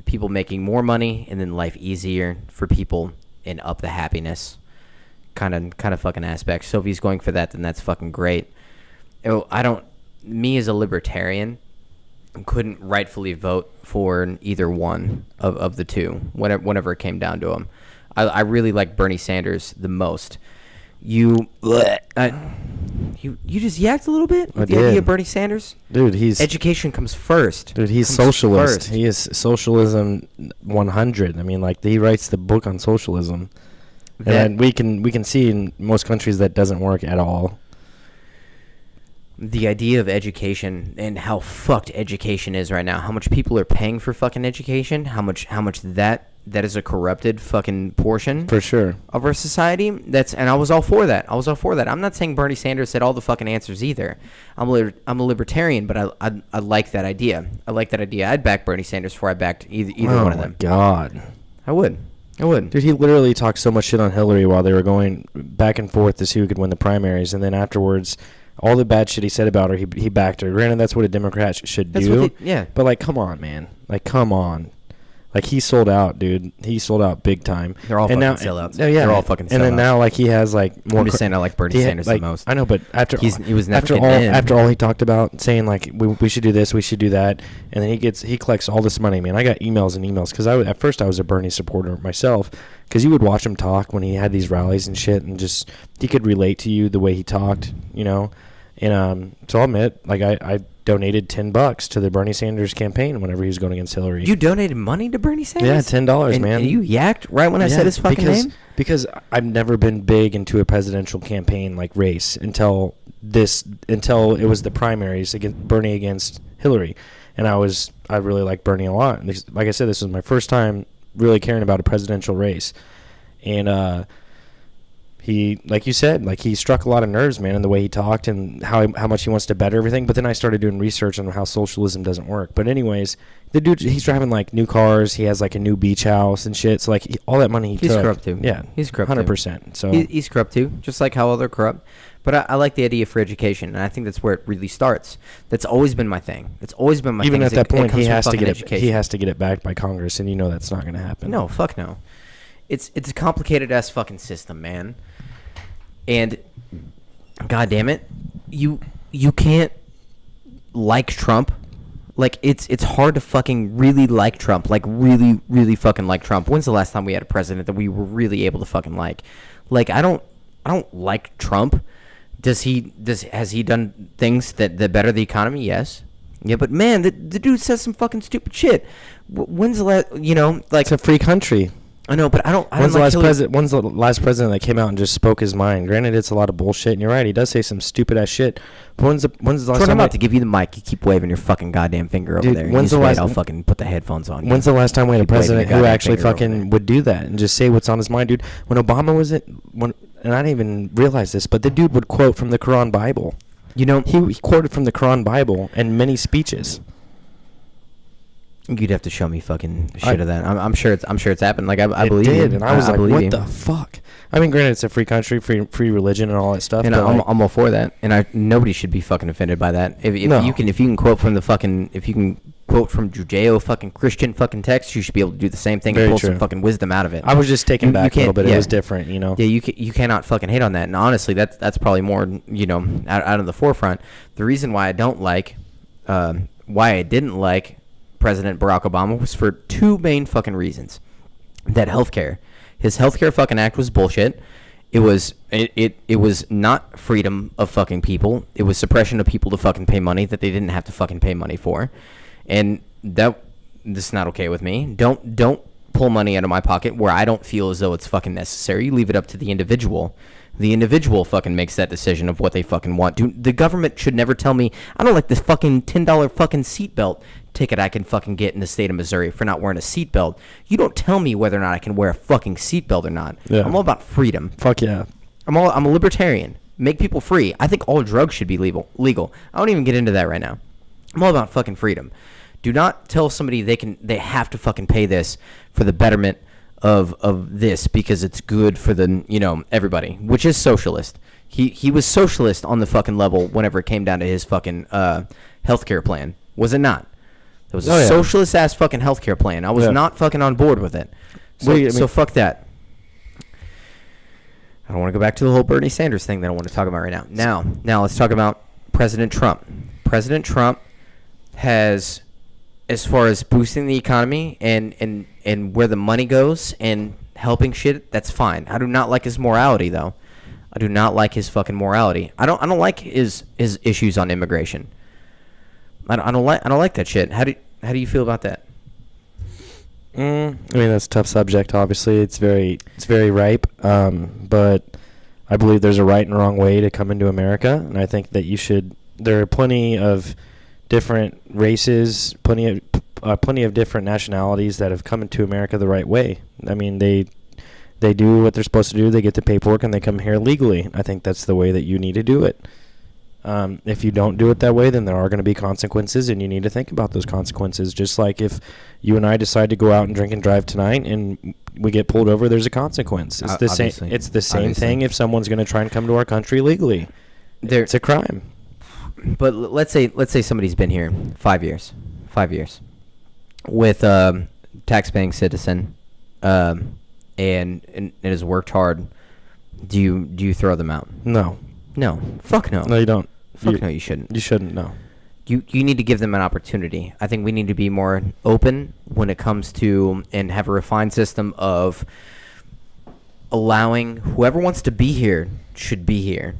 people making more money and then life easier for people and up the happiness, kind of fucking aspect. So if he's going for that, then that's fucking great. Me as a libertarian, couldn't rightfully vote for either one of the two whenever it came down to them. I really like Bernie Sanders the most. You just yacked a little bit with the idea of Bernie Sanders? Dude, education comes first. Dude, he's socialist. First. He is socialism 100. I mean, like, he writes the book on socialism. And we can see in most countries that doesn't work at all. The idea of education and how fucked education is right now. How much people are paying for fucking education. How much that is a corrupted fucking portion for sure of our society. And I was all for that. I'm not saying Bernie Sanders said all the fucking answers either. I'm a libertarian, but I like that idea. I'd back Bernie Sanders before I backed either one of them. Oh my God, I would. Dude, he literally talked so much shit on Hillary while they were going back and forth to see who could win the primaries, and then afterwards, all the bad shit he said about her, he backed her. Granted, that's what a Democrat should do. Yeah. But, like, come on, man. Like, come on. Like, he sold out, dude. He sold out big time. They're all fucking sellouts. Oh, yeah. They're all fucking sellouts. And then now, like, he has, like, more... I'm just saying I like Bernie Sanders the most. I know, but after after all he talked about, saying, like, we should do this, we should do that, and then he collects all this money, man. I got emails and emails, because at first I was a Bernie supporter myself, because you would watch him talk when he had these rallies and shit, and just, he could relate to you the way he talked, And so I'll admit, like, I donated $10 to the Bernie Sanders campaign whenever he was going against Hillary. You donated money to Bernie Sanders? Yeah, $10, man. And you yacked right when I said his fucking name? Because I've never been big into a presidential campaign like race until it was the primaries against Bernie against Hillary, and I really liked Bernie a lot. Like I said, this was my first time really caring about a presidential race, and he, like you said, like, he struck a lot of nerves, man, in the way he talked and how much he wants to better everything. But then I started doing research on how socialism doesn't work. But anyways, the dude, he's driving, like, new cars. He has, like, a new beach house and shit. So, like, all that money he's corrupt too. Yeah, he's corrupt 100%. So he's corrupt too, just like how other corrupt. But I like the idea for education, and I think that's where it really starts. That's always been my thing. Even at that point, he has to get it. He has to get it backed by Congress, and that's not going to happen. No, fuck no. It's a complicated ass fucking system, man. And God damn it, you can't like Trump. Like, it's hard to fucking really like Trump. Like, really, really fucking like Trump. When's the last time we had a president that we were really able to fucking like? Like, I don't like Trump. Has he done things that better the economy? Yes. Yeah, but man, the dude says some fucking stupid shit. When's the last, like, it's a free country. I know, but I don't. When's the last president that came out and just spoke his mind? Granted, it's a lot of bullshit, and you're right. He does say some stupid ass shit. But when's the last time? I'm about to give you the mic. You keep waving your fucking goddamn finger over there. When's the last? I'll fucking put the headphones on. When's the last time we had a president who actually fucking would do that and just say what's on his mind, dude? When Obama was and I didn't even realize this, but the dude would quote from the Quran Bible. He quoted from the Quran Bible in many speeches. You'd have to show me fucking shit of that. I'm sure it's happened. Like, I believe it did, you. And I was like, what the fuck? I mean, granted, it's a free country, free religion, and all that stuff. And I'm all for that. And nobody should be fucking offended by that. If you can quote from Judeo fucking Christian fucking text, you should be able to do the same thing and pull some fucking wisdom out of it. I was just taken back a little bit. It was different, Yeah, you cannot fucking hate on that. And honestly, that's probably more out of the forefront. The reason why I didn't like President Barack Obama was for two main fucking reasons. That his healthcare fucking act was bullshit. It was not freedom of fucking people. It was suppression of people to fucking pay money that they didn't have to fucking pay money for. And that this is not okay with me. Don't pull money out of my pocket where I don't feel as though it's fucking necessary. You leave it up to the individual. The individual fucking makes that decision of what they fucking want. The government should never tell me, I don't like this fucking $10 fucking seatbelt ticket I can fucking get in the state of Missouri for not wearing a seatbelt. You don't tell me whether or not I can wear a fucking seatbelt or not. Yeah. I'm all about freedom. Fuck yeah. I'm a libertarian. Make people free. I think all drugs should be legal. I don't even get into that right now. I'm all about fucking freedom. Do not tell somebody they have to fucking pay this for the betterment of this because it's good for the everybody, which is socialist. He was socialist on the fucking level whenever it came down to his fucking healthcare plan, was it not? It was a socialist ass fucking healthcare plan. I was not fucking on board with it. So fuck that. I don't want to go back to the whole Bernie Sanders thing that I want to talk about right now. Now let's talk about President Trump. President Trump has, as far as boosting the economy and where the money goes and helping shit, that's fine. I do not like his morality, though. I do not like his fucking morality. I don't like his issues on immigration. I don't like that shit. How do you feel about that? I mean, that's a tough subject. Obviously, it's very ripe. But I believe there's a right and wrong way to come into America, and I think that you should. There are plenty of different races, plenty of different nationalities that have come into America the right way. I mean, they do what they're supposed to do. They get the paperwork and they come here legally. I think that's the way that you need to do it. If you don't do it that way, then there are going to be consequences, and you need to think about those consequences. Just like if you and I decide to go out and drink and drive tonight, and we get pulled over, there's a consequence. It's the same. It's the same thing if someone's going to try and come to our country legally. It's a crime. But let's say somebody's been here 5 years, with tax-paying citizen, and has worked hard. Do you throw them out? No. Fuck no. No, you don't. No, you shouldn't. You shouldn't. No. You need to give them an opportunity. I think we need to be more open when it comes to and have a refined system of allowing whoever wants to be here should be here.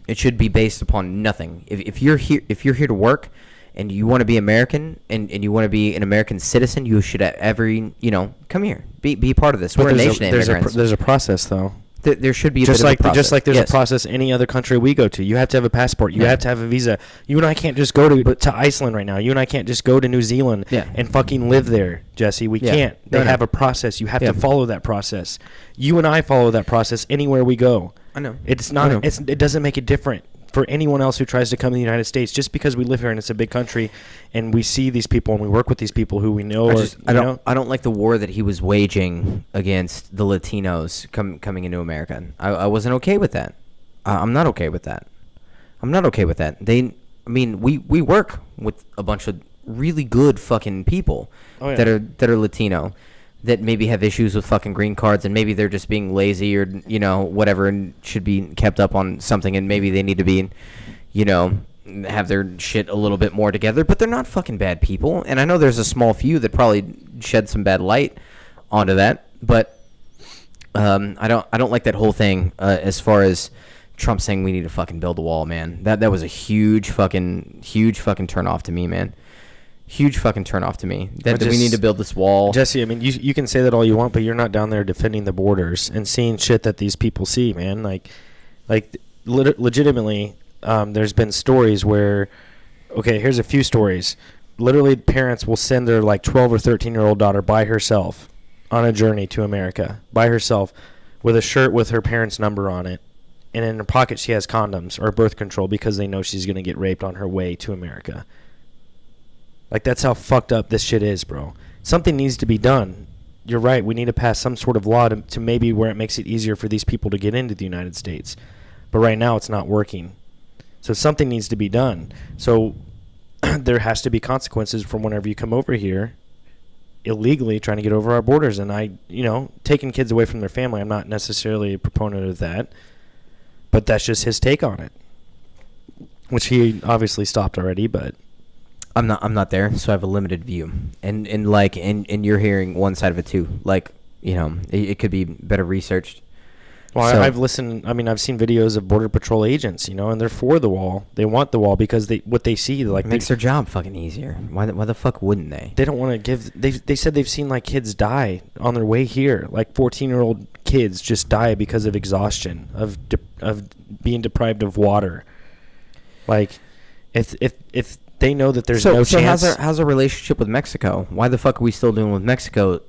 It should be based upon nothing. If you're here to work and you want to be American and you want to be an American citizen, you should come here. Be part of this. We're a nation of immigrants. There's a process though. There should be just bit like of a process. Just like there's a process any other country we go to. You have to have a passport. You have to have a visa. You and I can't just go to Iceland right now. You and I can't just go to New Zealand and fucking live there, Jesse. We can't. They have a process. You have to follow that process. You and I follow that process anywhere we go. I know. It's not. It doesn't make it different for anyone else who tries to come to the United States. Just because we live here and it's a big country, and we see these people and we work with these people who we know. I don't like the war that he was waging against the Latinos coming into America. I wasn't okay with that. I'm not okay with that. We work with a bunch of really good fucking people that are Latino, that maybe have issues with fucking green cards, and maybe they're just being lazy or whatever, and should be kept up on something, and maybe they need to be have their shit a little bit more together, but they're not fucking bad people. And I know there's a small few that probably shed some bad light onto that, but I don't like that whole thing as far as Trump saying we need to fucking build a wall, man. That was a huge fucking turn off to me, man. Huge fucking turn off to me that we need to build this wall. Jesse, I mean, you can say that all you want, but you're not down there defending the borders and seeing shit that these people see, man. Like legitimately, there's been stories where, okay, here's a few stories. Literally, parents will send their 12 or 13-year-old daughter by herself on a journey to America, by herself, with a shirt with her parents' number on it, and in her pocket she has condoms or birth control because they know she's going to get raped on her way to America. That's how fucked up this shit is, bro. Something needs to be done. You're right. We need to pass some sort of law to maybe where it makes it easier for these people to get into the United States. But right now it's not working. So something needs to be done. So there has to be consequences from whenever you come over here illegally trying to get over our borders. And taking kids away from their family, I'm not necessarily a proponent of that. But that's just his take on it, which he obviously stopped already, but... I'm not there, so I have a limited view, and you're hearing one side of it too. It could be better researched. Well, So- I've listened. I mean, I've seen videos of Border Patrol agents, and they're for the wall. They want the wall because what they see, like, It makes their job fucking easier. Why the fuck wouldn't they? they don't want to give. They said they've seen like kids die on their way here. Like 14-year-old kids just die because of exhaustion, of being deprived of water. Like, if they know that there's no chance. How's our relationship with Mexico? Why the fuck are we still doing with Mexico?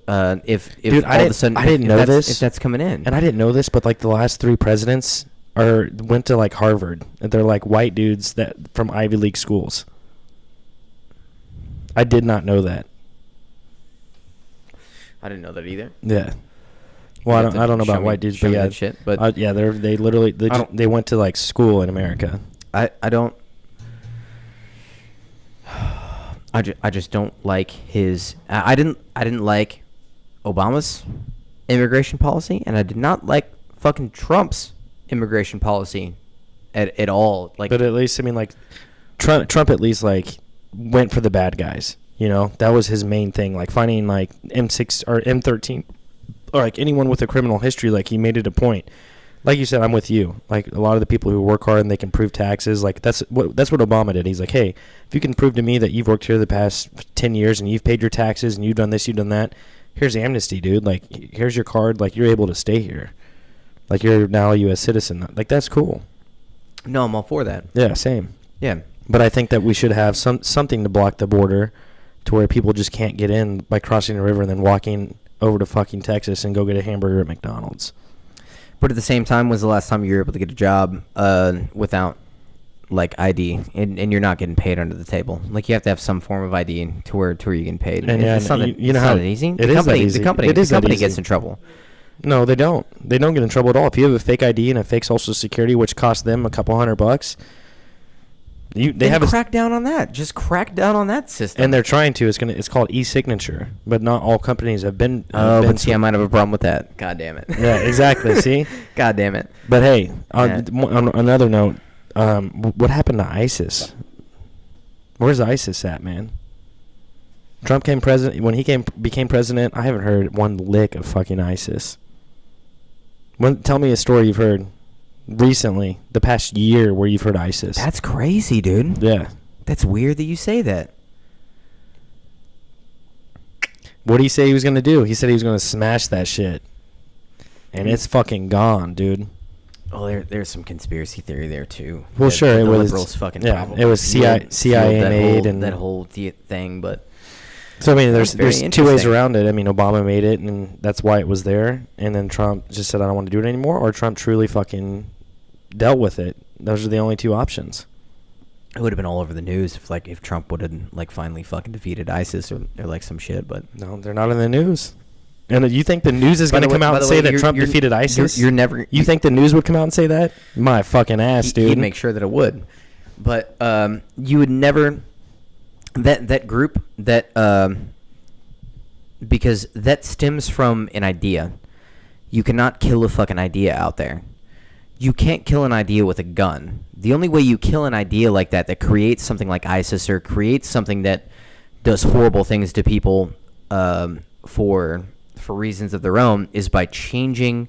If Dude, all of a sudden I didn't know this. if that's coming in, And I didn't know this, but like the last 3 presidents went to like Harvard. And they're like white dudes that from Ivy League schools. I did not know that. I didn't know that either. Yeah. Well, I don't know about white dudes, but yeah, shit. But yeah, they literally they went to like school in America. I don't. I just don't like his. I didn't like Obama's immigration policy, and I did not like fucking Trump's immigration policy at all. Like, But at least, I mean, like Trump at least like went for the bad guys. That was his main thing. Like finding like M6 or M13 or like anyone with a criminal history. Like he made it a point. Like you said, I'm with you. Like a lot of the people who work hard and they can prove taxes, like that's what Obama did. He's like, hey, if you can prove to me that you've worked here the past 10 years and you've paid your taxes and you've done this, you've done that, here's amnesty, dude. Like here's your card. Like you're able to stay here. Like you're now a U.S. citizen. Like that's cool. no, I'm all for that. Yeah, same. Yeah. But I think that we should have something to block the border to where people just can't get in by crossing the river and then walking over to fucking Texas and go get a hamburger at McDonald's. But at the same time, when's the last time you were able to get a job without like ID, and you're not getting paid under the table? Like you have to have some form of ID to where you're getting paid. And yeah, it's not that, you know it's how not that easy. it is that easy. The company It is that gets easy. in trouble. No, they don't. They don't get in trouble at all. If you have a fake ID and a fake Social Security, which costs them a couple $100, they have crack down on that. Just crack down on that system. and they're trying to. It's called e-signature, but not all companies have been. But see, I might have a problem with that. God damn it. Yeah, exactly. See. God damn it. But hey, Yeah. on another note, what happened to ISIS? Where's ISIS at, man? Trump became president. I haven't heard one lick of fucking ISIS. Tell me a story you've heard recently, the past year, where you've heard ISIS. That's crazy, dude. Yeah. That's weird that you say that. What did he say he was gonna do? He said he was gonna smash that shit, and it's fucking gone, dude. Well, there's some conspiracy theory there too. Well, That sure, the it was. liberals fucking Yeah, probably it was CIA fueled made and that whole thing, but. So I mean, That's there's very 2 ways interesting. around it. I mean, Obama made it, and that's why it was there. And then Trump just said, "I don't want to do it anymore," or Trump truly fucking dealt with it. Those are the only 2 options. It would have been all over the news if Trump would have like finally fucking defeated ISIS or like some shit, but No, they're not in the news. And you think the news is By going to the way- come out by and the say way, that you're- Trump you're- defeated ISIS? you're never- You think the news would come out and say that? My fucking ass, dude. he'd make sure that it would. But you would never that group that because that stems from an idea. You cannot kill a fucking idea out there. You can't kill an idea with a gun. The only way you kill an idea like that creates something like ISIS or creates something that does horrible things to people for reasons of their own is by changing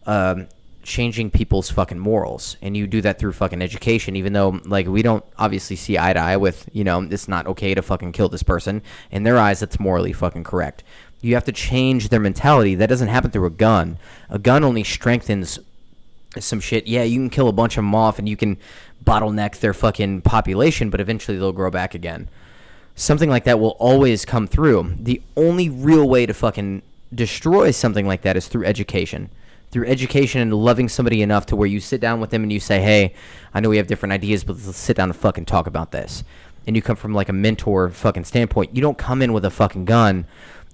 people's fucking morals. And you do that through fucking education, even though like we don't obviously see eye to eye with, it's not okay to fucking kill this person. In their eyes, that's morally fucking correct. You have to change their mentality. That doesn't happen through a gun. A gun only strengthens some shit. Yeah, you can kill a bunch of them off and you can bottleneck their fucking population, but eventually they'll grow back again. Something like that will always come through. The only real way to fucking destroy something like that is through education. Through education and loving somebody enough to where you sit down with them and you say, hey, I know we have different ideas, but let's sit down and fucking talk about this. And you come from like a mentor fucking standpoint. You don't come in with a fucking gun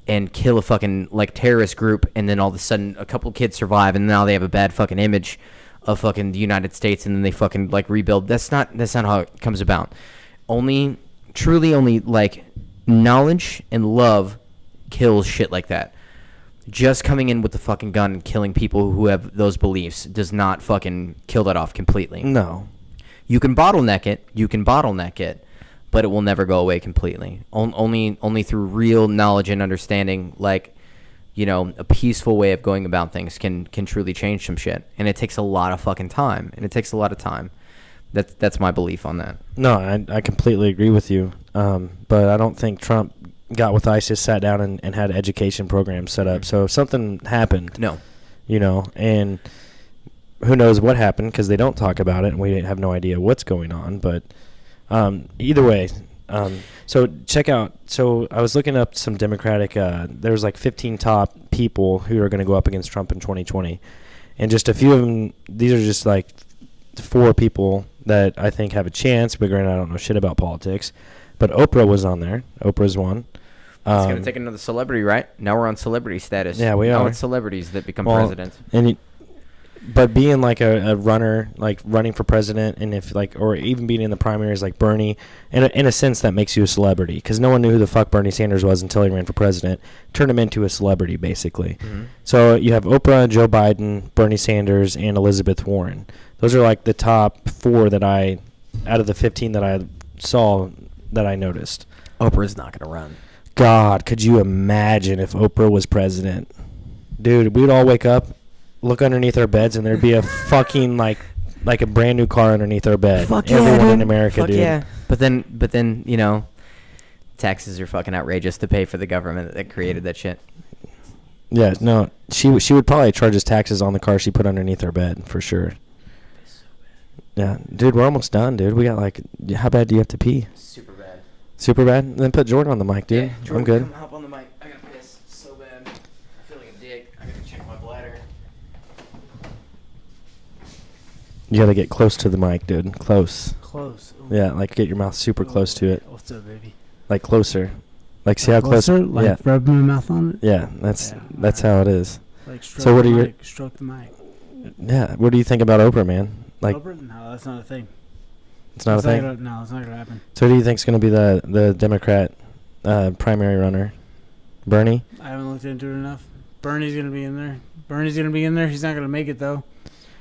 and kill a fucking like terrorist group and then all of a sudden a couple kids survive and now they have a bad fucking image of fucking the United States and then they fucking like rebuild. That's not how it comes about. Truly only like knowledge and love kills shit like that. Just coming in with the fucking gun and killing people who have those beliefs does not fucking kill that off completely. No. You can bottleneck it, but it will never go away completely. Only through real knowledge and understanding. Like, a peaceful way of going about things can truly change some shit. And it takes a lot of fucking time. That's my belief on that. No, I completely agree with you. But I don't think Trump got with ISIS, sat down and had education programs set up. So if something happened, No. And who knows what happened because they don't talk about it and we have no idea what's going on. But either way, so check out. So I was looking up some Democratic. There's like 15 top people who are going to go up against Trump in 2020, and just a few of them. These are just like 4 people that I think have a chance. But granted, I don't know shit about politics. But Oprah was on there. Oprah's one. It's going to take another celebrity, right? Now we're on celebrity status. Yeah, we now are. It's celebrities that become president. But being like a runner, like running for president, and if like, or even being in the primaries like Bernie, in a sense that makes you a celebrity because no one knew who the fuck Bernie Sanders was until he ran for president. Turned him into a celebrity basically. Mm-hmm. So you have Oprah, Joe Biden, Bernie Sanders, and Elizabeth Warren. Those are like the top 4 out of the 15 that I saw that I noticed. Oprah's not going to run. God, could you imagine if Oprah was president? Dude, we'd all wake up, look underneath our beds, and there'd be a fucking like a brand new car underneath our bed. Fuck Everyone yeah, in America, Fuck dude. Yeah. But then, taxes are fucking outrageous to pay for the government that created that shit. Yeah, no, she would probably charge us taxes on the car she put underneath her bed for sure. Yeah, dude, we're almost done, dude. We got like, how bad do you have to pee? Super bad. Super bad? Then put Jordan on the mic, dude. Yeah, Jordan, I'm good. Come hop on the mic. I gotta piss so bad. I feel like a dick. I gotta check my bladder. You gotta get close to the mic, dude. Close. Close. Ooh. Yeah, like get your mouth super close to it. What's up, baby? Like closer. Like see how close? Like yeah. rub my mouth on it? Yeah, that's how it is. Like stroke So what the are your- mic, stroke the mic. Yeah, what do you think about Oprah, man? Like, Oprah? No, that's not a thing. it's not a thing? No, it's not gonna happen. So who do you think's going to be the Democrat primary runner? Bernie? I haven't looked into it enough. Bernie's gonna be in there. He's not gonna make it though.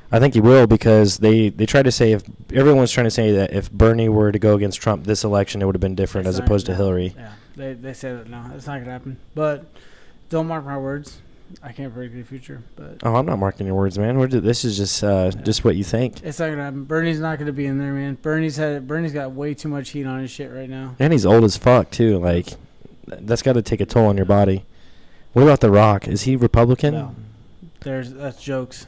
I think he will because they try to say everyone's trying to say that if Bernie were to go against Trump this election, it would have been different That's as not- opposed to no. Hillary. Yeah, they said it. No, it's not gonna happen. But don't mark my words. I can't predict the future, but Oh, I'm not marking your words, man. This is just what you think. it's not gonna happen. Bernie's not gonna be in there, man. Bernie's got way too much heat on his shit right now. And he's old as fuck too. Like, that's got to take a toll on your body. What about The Rock? Is he Republican? No, that's jokes.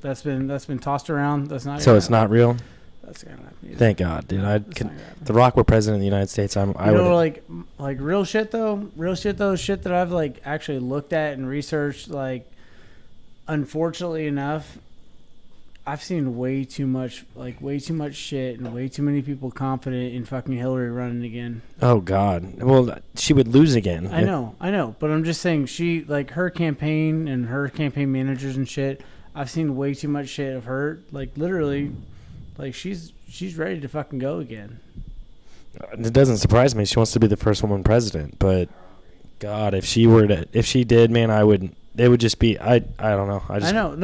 That's been tossed around. That's not. So gonna it's happen. not real. That's gonna happen. either. Thank God, dude. That's not gonna happen. The Rock were president of the United States. I You would. know, like real shit though. Shit that I've like actually looked at and researched. Like, unfortunately enough, I've seen way too much shit and way too many people confident in fucking Hillary running again. Oh God. Well, she would lose again. I know, but I'm just saying her campaign and her campaign managers and shit. I've seen way too much shit of her. Like literally, like she's ready to fucking go again. It doesn't surprise me. She wants to be the first woman president. But God, if she did, man, I wouldn't. It would just be. I don't know. I know.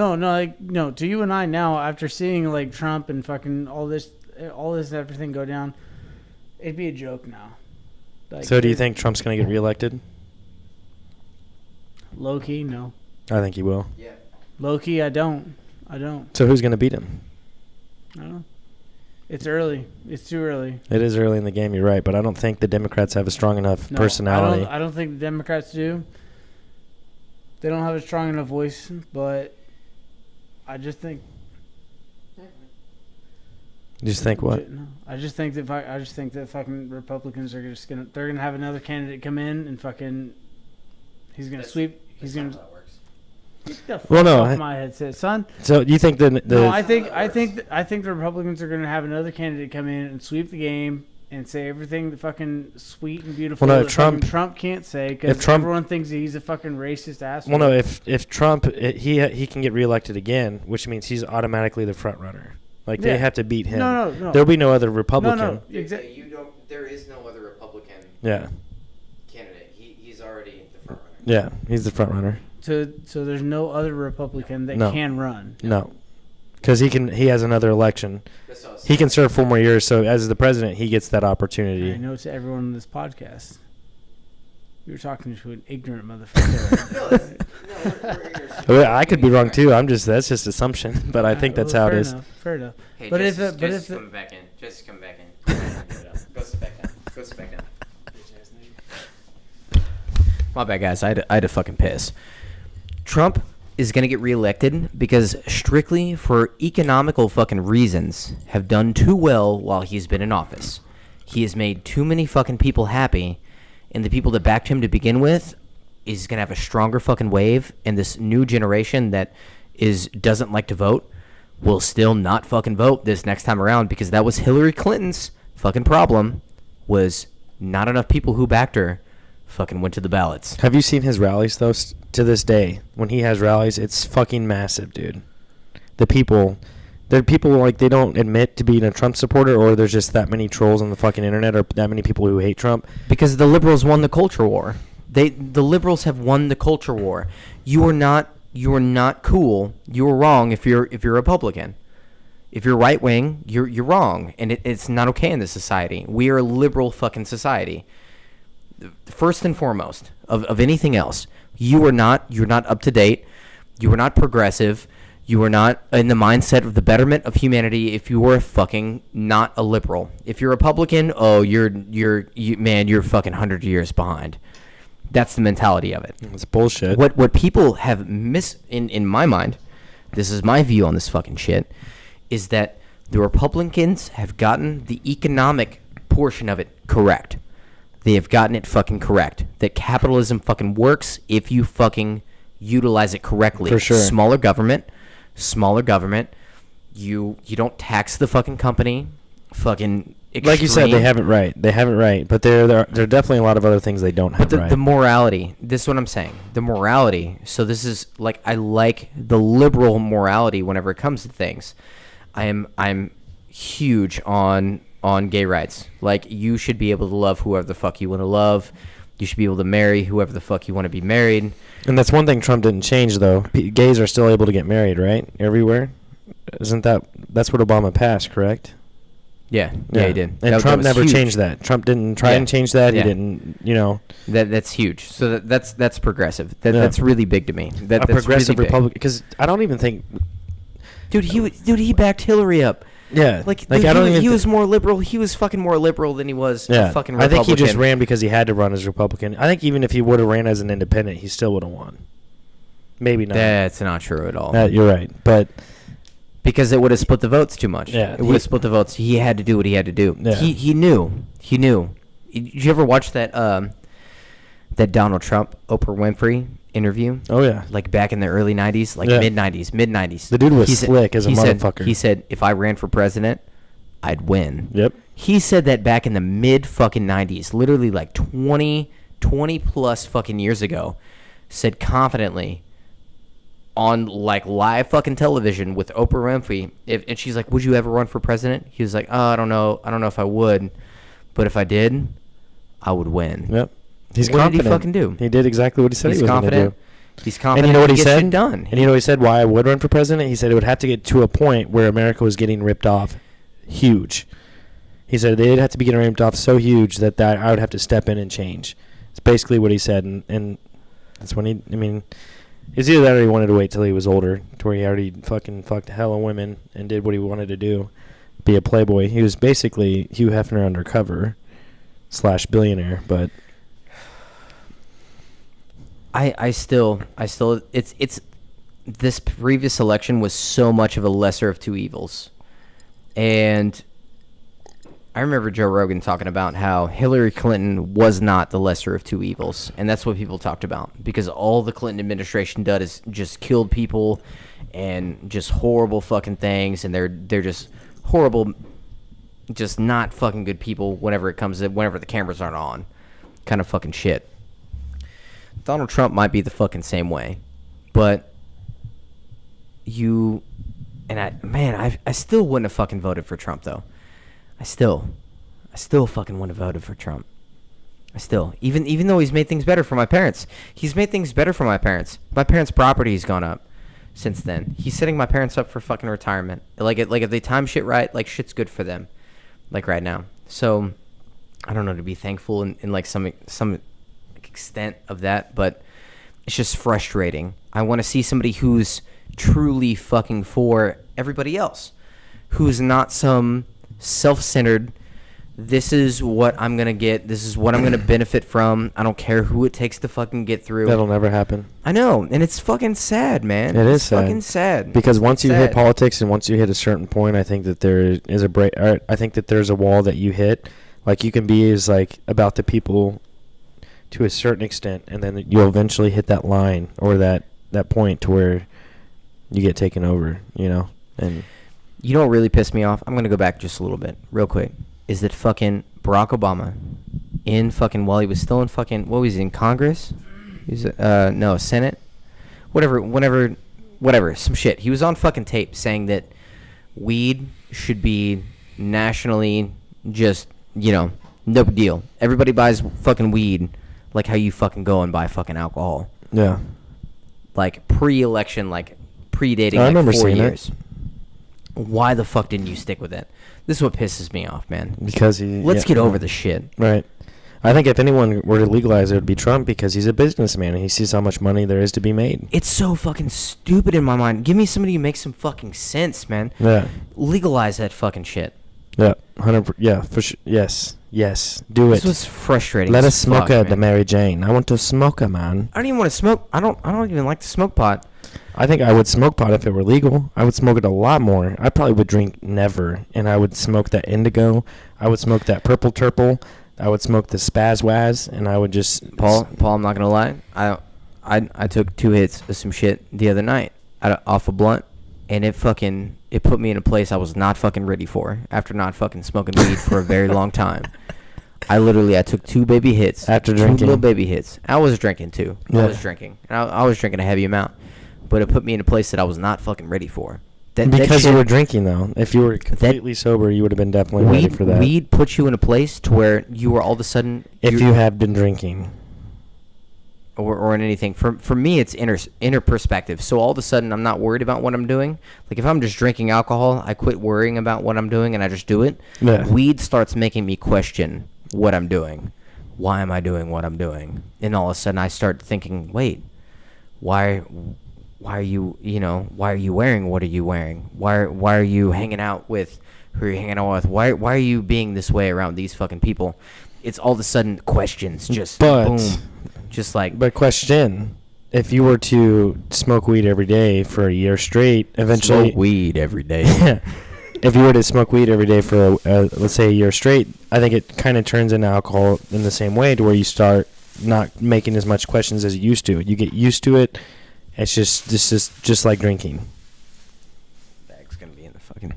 No. To you and I now, after seeing like Trump and fucking all this everything go down, it'd be a joke now. Like, So do you think Trump's going to get reelected? Low key, no. I think he will. Yeah. Low key, I don't. So who's going to beat him? I don't know. It's early. It's too early. It is early in the game. You're right, but I don't think the Democrats have a strong enough No, personality. I don't think the Democrats do. They don't have a strong enough voice, but I just think. You just think what? No, I just think that fucking Republicans are they're gonna have another candidate come in and fucking he's gonna sweep. He's gonna. Get the fuck Well, no, off my headset, son. So you think No, I think the Republicans are gonna have another candidate come in and sweep the game and say everything the fucking sweet and beautiful Well, no, that Trump- fucking Trump can't say because Trump- everyone thinks that he's a fucking racist asshole. Well, no. If Trump he can get reelected again, which means he's automatically the front runner. Like they Yeah. have to beat him. No. There'll be no other Republican. No, exactly. You don't. There is no other Republican Yeah. candidate. He's already the front runner. Yeah. He's the front runner. So there's no other Republican that No. can run. No. Because he has another election. That's what I was He can saying. serve 4 more years. So as the president, he gets that opportunity. I know to everyone on this podcast. You're talking to an ignorant motherfucker. I could be wrong too. That's just assumption, but I think that's how it is. Fair enough. Hey, But Jess coming back in. Jess coming back in. Go sit back down. Go sit back down. My bad, guys. I had to fucking piss. Trump is going to get reelected because strictly for economical fucking reasons have done too well while he's been in office. He has made too many fucking people happy, and the people that backed him to begin with is going to have a stronger fucking wave, and this new generation that doesn't like to vote will still not fucking vote this next time around, because that was Hillary Clinton's fucking problem, was not enough people who backed her fucking went to the ballots. Have you seen his rallies though? To this day, when he has rallies, it's fucking massive, dude. They're people like they don't admit to being a Trump supporter, or there's just that many trolls on the fucking internet, or that many people who hate Trump. Because the liberals won the culture war. The liberals have won the culture war. You are not cool. You are wrong if you're Republican. If you're right wing, you're wrong, and it's not okay in this society. We are a liberal fucking society. First and foremost of anything else, you're not up to date. You are not progressive. You are not in the mindset of the betterment of humanity if you are fucking not a liberal. If you're Republican, you're fucking 100 years behind. That's the mentality of it. It's bullshit. What people have in my mind, this is my view on this fucking shit, is that the Republicans have gotten the economic portion of it correct. They have gotten it fucking correct. That capitalism fucking works if you fucking utilize it correctly. For sure. Smaller government. You don't tax the fucking company. Fucking extreme. Like you said, they have it right. But there are definitely a lot of other things they don't have right. The morality. This is what I'm saying. The morality. So this is like, I like the liberal morality whenever it comes to things. I'm huge on gay rights. Like, you should be able to love whoever the fuck you want to love. You should be able to marry whoever the fuck you want to be married. And that's one thing Trump didn't change, though. Gays are still able to get married, right? Everywhere. That's what Obama passed, correct? Yeah, he did. And Trump never changed that. Trump didn't try and change that. He didn't, That's huge. So that's progressive. That's really big to me. A progressive really Republican, because I don't even think... Dude, he backed Hillary up. Yeah, he was more liberal. He was fucking more liberal than he was a fucking Republican. I think he just ran because he had to run as Republican. I think even if he would have ran as an independent, he still would have won. Maybe not. That's not true at all. You're right, but because it would have split the votes too much. Yeah, it would have split the votes. He had to do what he had to do. Yeah. He knew. Did you ever watch that Donald Trump Oprah Winfrey interview? Oh yeah, like back in the early 90s, like mid 90s. The dude was slick as a motherfucker. He said, if I ran for president, I'd win. Yep. He said that back in the mid fucking 90s, literally like 20 plus fucking years ago. Said confidently on like live fucking television with Oprah Winfrey, and she's like, would you ever run for president? He was like, I don't know if I would, but if I did, I would win. Yep. He's what confident. Did he fucking do? He did exactly what he said he was going to do. He's confident. And you know what he said? Done. And you know what he said? Why I would run for president? He said it would have to get to a point where America was getting ripped off, huge. He said they'd have to be getting ripped off so huge that I would have to step in and change. It's basically what he said, and that's when it's either that or he wanted to wait till he was older, to where he already fucking fucked hella women and did what he wanted to do, be a playboy. He was basically Hugh Hefner undercover / billionaire, but. I still it's this previous election was so much of a lesser of two evils. And I remember Joe Rogan talking about how Hillary Clinton was not the lesser of two evils, and that's what people talked about, because all the Clinton administration did is just killed people and just horrible fucking things, and they're just horrible, just not fucking good people whenever the cameras aren't on, kind of fucking shit. Donald Trump might be the fucking same way, but I still wouldn't have fucking voted for Trump though. I still fucking wouldn't have voted for Trump. Even though he's made things better for my parents. My parents' property's gone up since then. He's setting my parents up for fucking retirement. Like if they time shit right, like shit's good for them. Like right now. So I don't know, to be thankful in like some extent of that, but it's just frustrating. I want to see somebody who's truly fucking for everybody else, who's not some self-centered, this is what I'm going to get, this is what I'm going to benefit from, I don't care who it takes to fucking get through. That'll never happen. I know, and it's fucking sad, man. It's sad. Fucking sad. Because once you hit sad. politics and once you hit a certain point, I think that there is a break. I think that there's a wall that you hit. Like, you can be as like about the people to a certain extent, and then you'll eventually hit that line or that point to where you get taken over, you know. And you know what really pissed me off? I'm going to go back just a little bit, real quick. Is that fucking Barack Obama while he was still in fucking, what was he, in Congress? He was, no, Senate? Whatever, some shit. He was on fucking tape saying that weed should be nationally just, you know, no big deal. Everybody buys fucking weed like how you fucking go and buy fucking alcohol. yeah. Like pre-election, like predating I remember 4 seeing years. Why the fuck didn't you stick with it? This is what pisses me off, man. Because Let's get over the shit. Right. I think if anyone were to legalize it, it would be Trump, because he's a businessman and he sees how much money there is to be made. It's so fucking stupid in my mind. Give me somebody who makes some fucking sense, man. Yeah. Legalize that fucking shit. Yeah. 100%. Yeah. For sure. Yes. Do it. This was frustrating. Let as us smoke fuck, the man. Mary Jane. I want to smoke a man. I don't even want to smoke. I don't even like to smoke pot. I think I would smoke pot if it were legal. I would smoke it a lot more. I probably would drink never, and I would smoke that indigo. I would smoke that purple turple. I would smoke the spaz waz, and I would just Paul, I'm not gonna lie. I took 2 hits of some shit the other night off a blunt, and it put me in a place I was not fucking ready for after not fucking smoking weed for a very long time. I took 2 baby hits after 2 drinking. little baby hits. I was drinking too. Yeah. I was drinking. And I was drinking a heavy amount, but it put me in a place that I was not fucking ready for. Because you were drinking, though. If you were completely sober, you would have been definitely ready for that. Weed puts you in a place to where you were all of a sudden... If you have been drinking. Or in anything. For me, it's inner perspective. So all of a sudden, I'm not worried about what I'm doing. Like, if I'm just drinking alcohol, I quit worrying about what I'm doing and I just do it. Yeah. Weed starts making me question what I'm doing. Why am I doing what I'm doing? And all of a sudden, I start thinking, wait, why are you wearing what are you wearing? Why are you hanging out with who are you hanging out with? Why are you being this way around these fucking people? It's all of a sudden questions, just boom, just like. But question: if you were to smoke weed every day for a year straight, eventually smoke weed every day. Yeah. If you were to smoke weed every day for let's say a year straight, I think it kind of turns into alcohol in the same way, to where you start not making as much questions as you used to. You get used to it. It's just like drinking. Bag's gonna be in the fucking.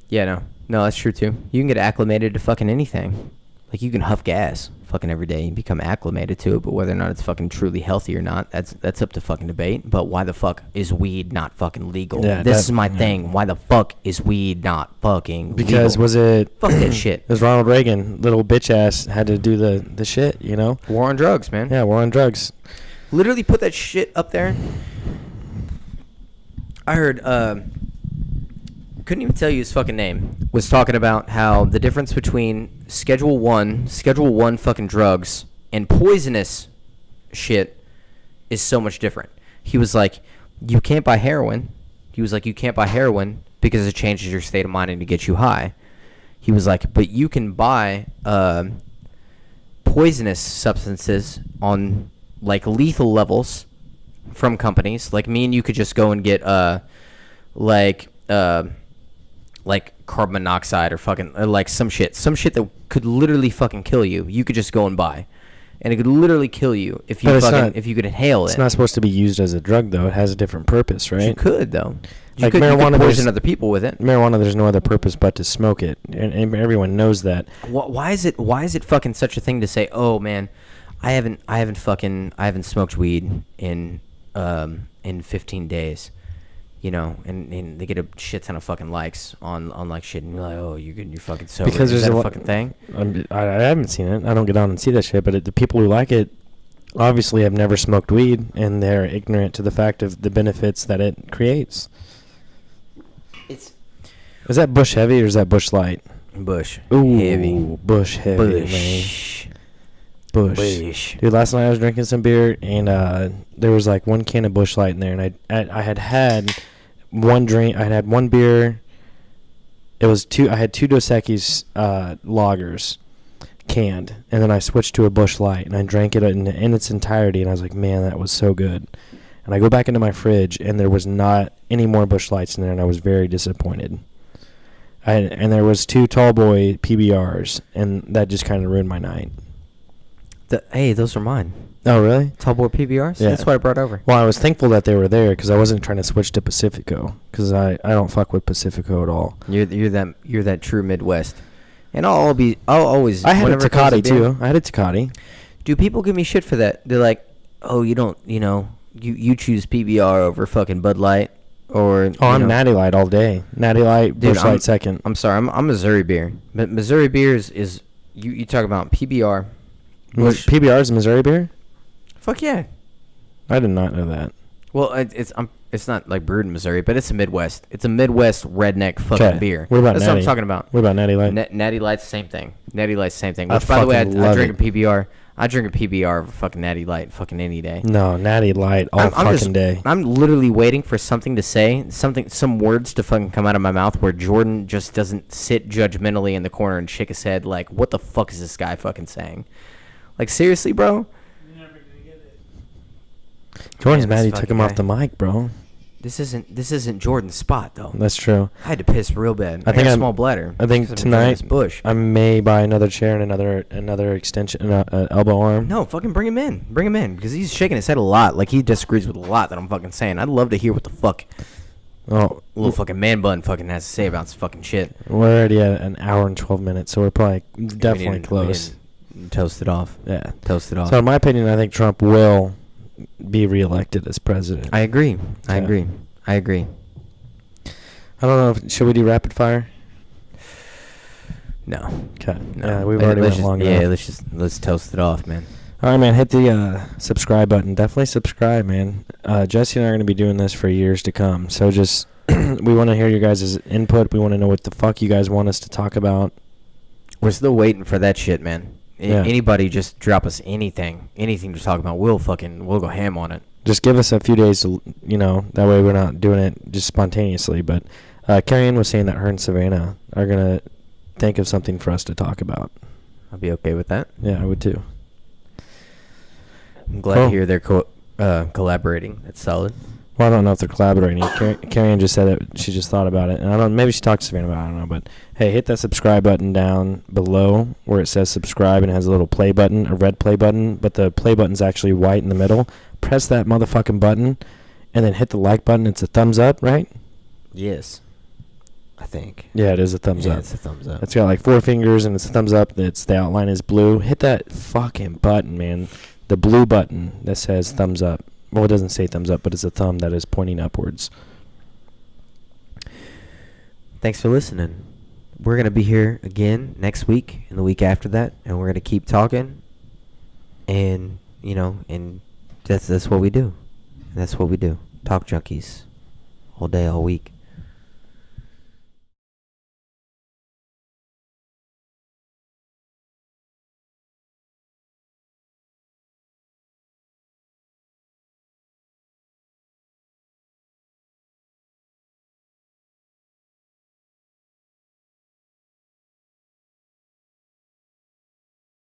Yeah, no, that's true too. You can get acclimated to fucking anything. Like, you can huff gas fucking every day and become acclimated to it, but whether or not it's fucking truly healthy or not, that's up to fucking debate. But why the fuck is weed not fucking legal? Yeah, this is my thing. Why the fuck is weed not fucking because legal? Was it fuck that shit? It was Ronald Reagan, little bitch ass, had to do the shit, you know? War on drugs, man. Yeah, war on drugs. Literally put that shit up there. I heard, couldn't even tell you his fucking name, was talking about how the difference between Schedule 1 fucking drugs and poisonous shit is so much different. He was like, you can't buy heroin. He was like, you can't buy heroin because it changes your state of mind and it gets you high. He was like, but you can buy poisonous substances on, like, lethal levels from companies. Like, me and you could just go and get like carbon monoxide or fucking like some shit that could literally fucking kill you. You could just go and buy, and it could literally kill you if you if you could inhale it. It's not supposed to be used as a drug, though. It has a different purpose, right? You could, though. Like marijuana, you could poison other people with it. Marijuana, there's no other purpose but to smoke it, and everyone knows that. Why is it fucking such a thing to say? Oh man, I haven't smoked weed in 15 days. You know, and they get a shit ton of fucking likes on like shit, and you're like, oh, you're fucking sober. Because is there's that a fucking thing? I haven't seen it. I don't get on and see that shit. But the people who like it obviously have never smoked weed, and they're ignorant to the fact of the benefits that it creates. Is that Bush heavy or is that Bush light? Bush. Ooh, Heavy. Bush heavy. Bush. Bush. Dude, last night I was drinking some beer, and there was like one can of Bush Light in there, and I had one drink. I had one beer. It was two. I had two Dos Equis lagers canned, and then I switched to a Bush Light, and I drank it in its entirety, and I was like, man, that was so good. And I go back into my fridge, and there was not any more Bush Lights in there, and I was very disappointed. And there was two Tall Boy PBRs, and that just kind of ruined my night. Hey, those are mine. Oh, really? Tall Boy PBRs? Yeah. That's what I brought over. Well, I was thankful that they were there because I wasn't trying to switch to Pacifico because I don't fuck with Pacifico at all. You're that true Midwest. And I'll always. I had a whenever it comes to Tecate beer- too. I had a Tecate. Do people give me shit for that? They're like, oh, you don't, you choose PBR over fucking Bud Light or. Oh, I'm Natty Light all day. Natty Light, Dude, Bush Light second. I'm sorry, I'm Missouri beer. But Missouri beer is you talk about PBR. Bush. PBR is Missouri beer? Fuck yeah. I did not know that. Well, it's not like brewed in Missouri, but it's a Midwest. It's a Midwest redneck fucking 'Kay. beer. What about That's Natty? what I'm talking about. What about Natty Light? Natty Light's the same thing. Natty Light's the same thing. I Which, by the way, I fucking love drink it. a PBR. I drink a PBR over fucking Natty Light fucking any day. No, Natty Light all fucking day. I'm literally waiting for something to say, some words to fucking come out of my mouth where Jordan just doesn't sit judgmentally in the corner and shake his head like, what the fuck is this guy fucking saying? Like, seriously, bro? You're never gonna get it. Jordan's Man, mad this you took fucking him off guy. the mic, bro. This isn't Jordan's spot, though. That's true. I had to piss real bad. I I think got a I'm- small bladder. I think because I'm drinking this tonight Bush. I may buy another chair and another extension, elbow arm. No, fucking bring him in. Bring him in. Because he's shaking his head a lot. Like, he disagrees with a lot that I'm fucking saying. I'd love to hear what the fuck Oh, little fucking man bun fucking has to say about this fucking shit. we're already at an hour and 12 minutes, so we're probably definitely close. We didn't toast it off. Yeah. Toast it off. So in my opinion, I think Trump will be reelected as president. I agree. I Yeah. agree. I agree. I don't know. Should we do rapid fire? No. Okay. No. Yeah, we've Hey, already let's went long Yeah, enough. let's toast it off, man. All right, man. Hit the subscribe button. Definitely subscribe, man. Jesse and I are going to be doing this for years to come. So just we want to hear your guys' input. We want to know what the fuck you guys want us to talk about. We're still waiting for that shit, man. Yeah. Anybody just drop us anything to talk about. We'll go ham on it. Just give us a few days to, that way we're not doing it just spontaneously. But Carrie Ann was saying that her and Savannah are going to think of something for us to talk about. I'll be okay with that. Yeah, I would too. I'm glad Cool. to hear they're collaborating. That's solid. Well, I don't know if they're collaborating. Carrie Ann just said that she just thought about it. And I don't. Maybe she talked to Savannah about it. I don't know. But, hey, hit that subscribe button down below where it says subscribe and it has a little play button, a red play button. But the play button's actually white in the middle. Press that motherfucking button and then hit the like button. It's a thumbs up, right? Yes. I think. Yeah, it is a thumbs Yeah, up. it's a thumbs up. It's got like 4 fingers and it's a thumbs up. The outline is blue. Hit that fucking button, man. The blue button that says thumbs up. Well, it doesn't say thumbs up, but it's a thumb that is pointing upwards. Thanks for listening. We're going to be here again next week and the week after that, and we're going to keep talking. And, and that's what we do. That's what we do. Talk junkies. All day, all week.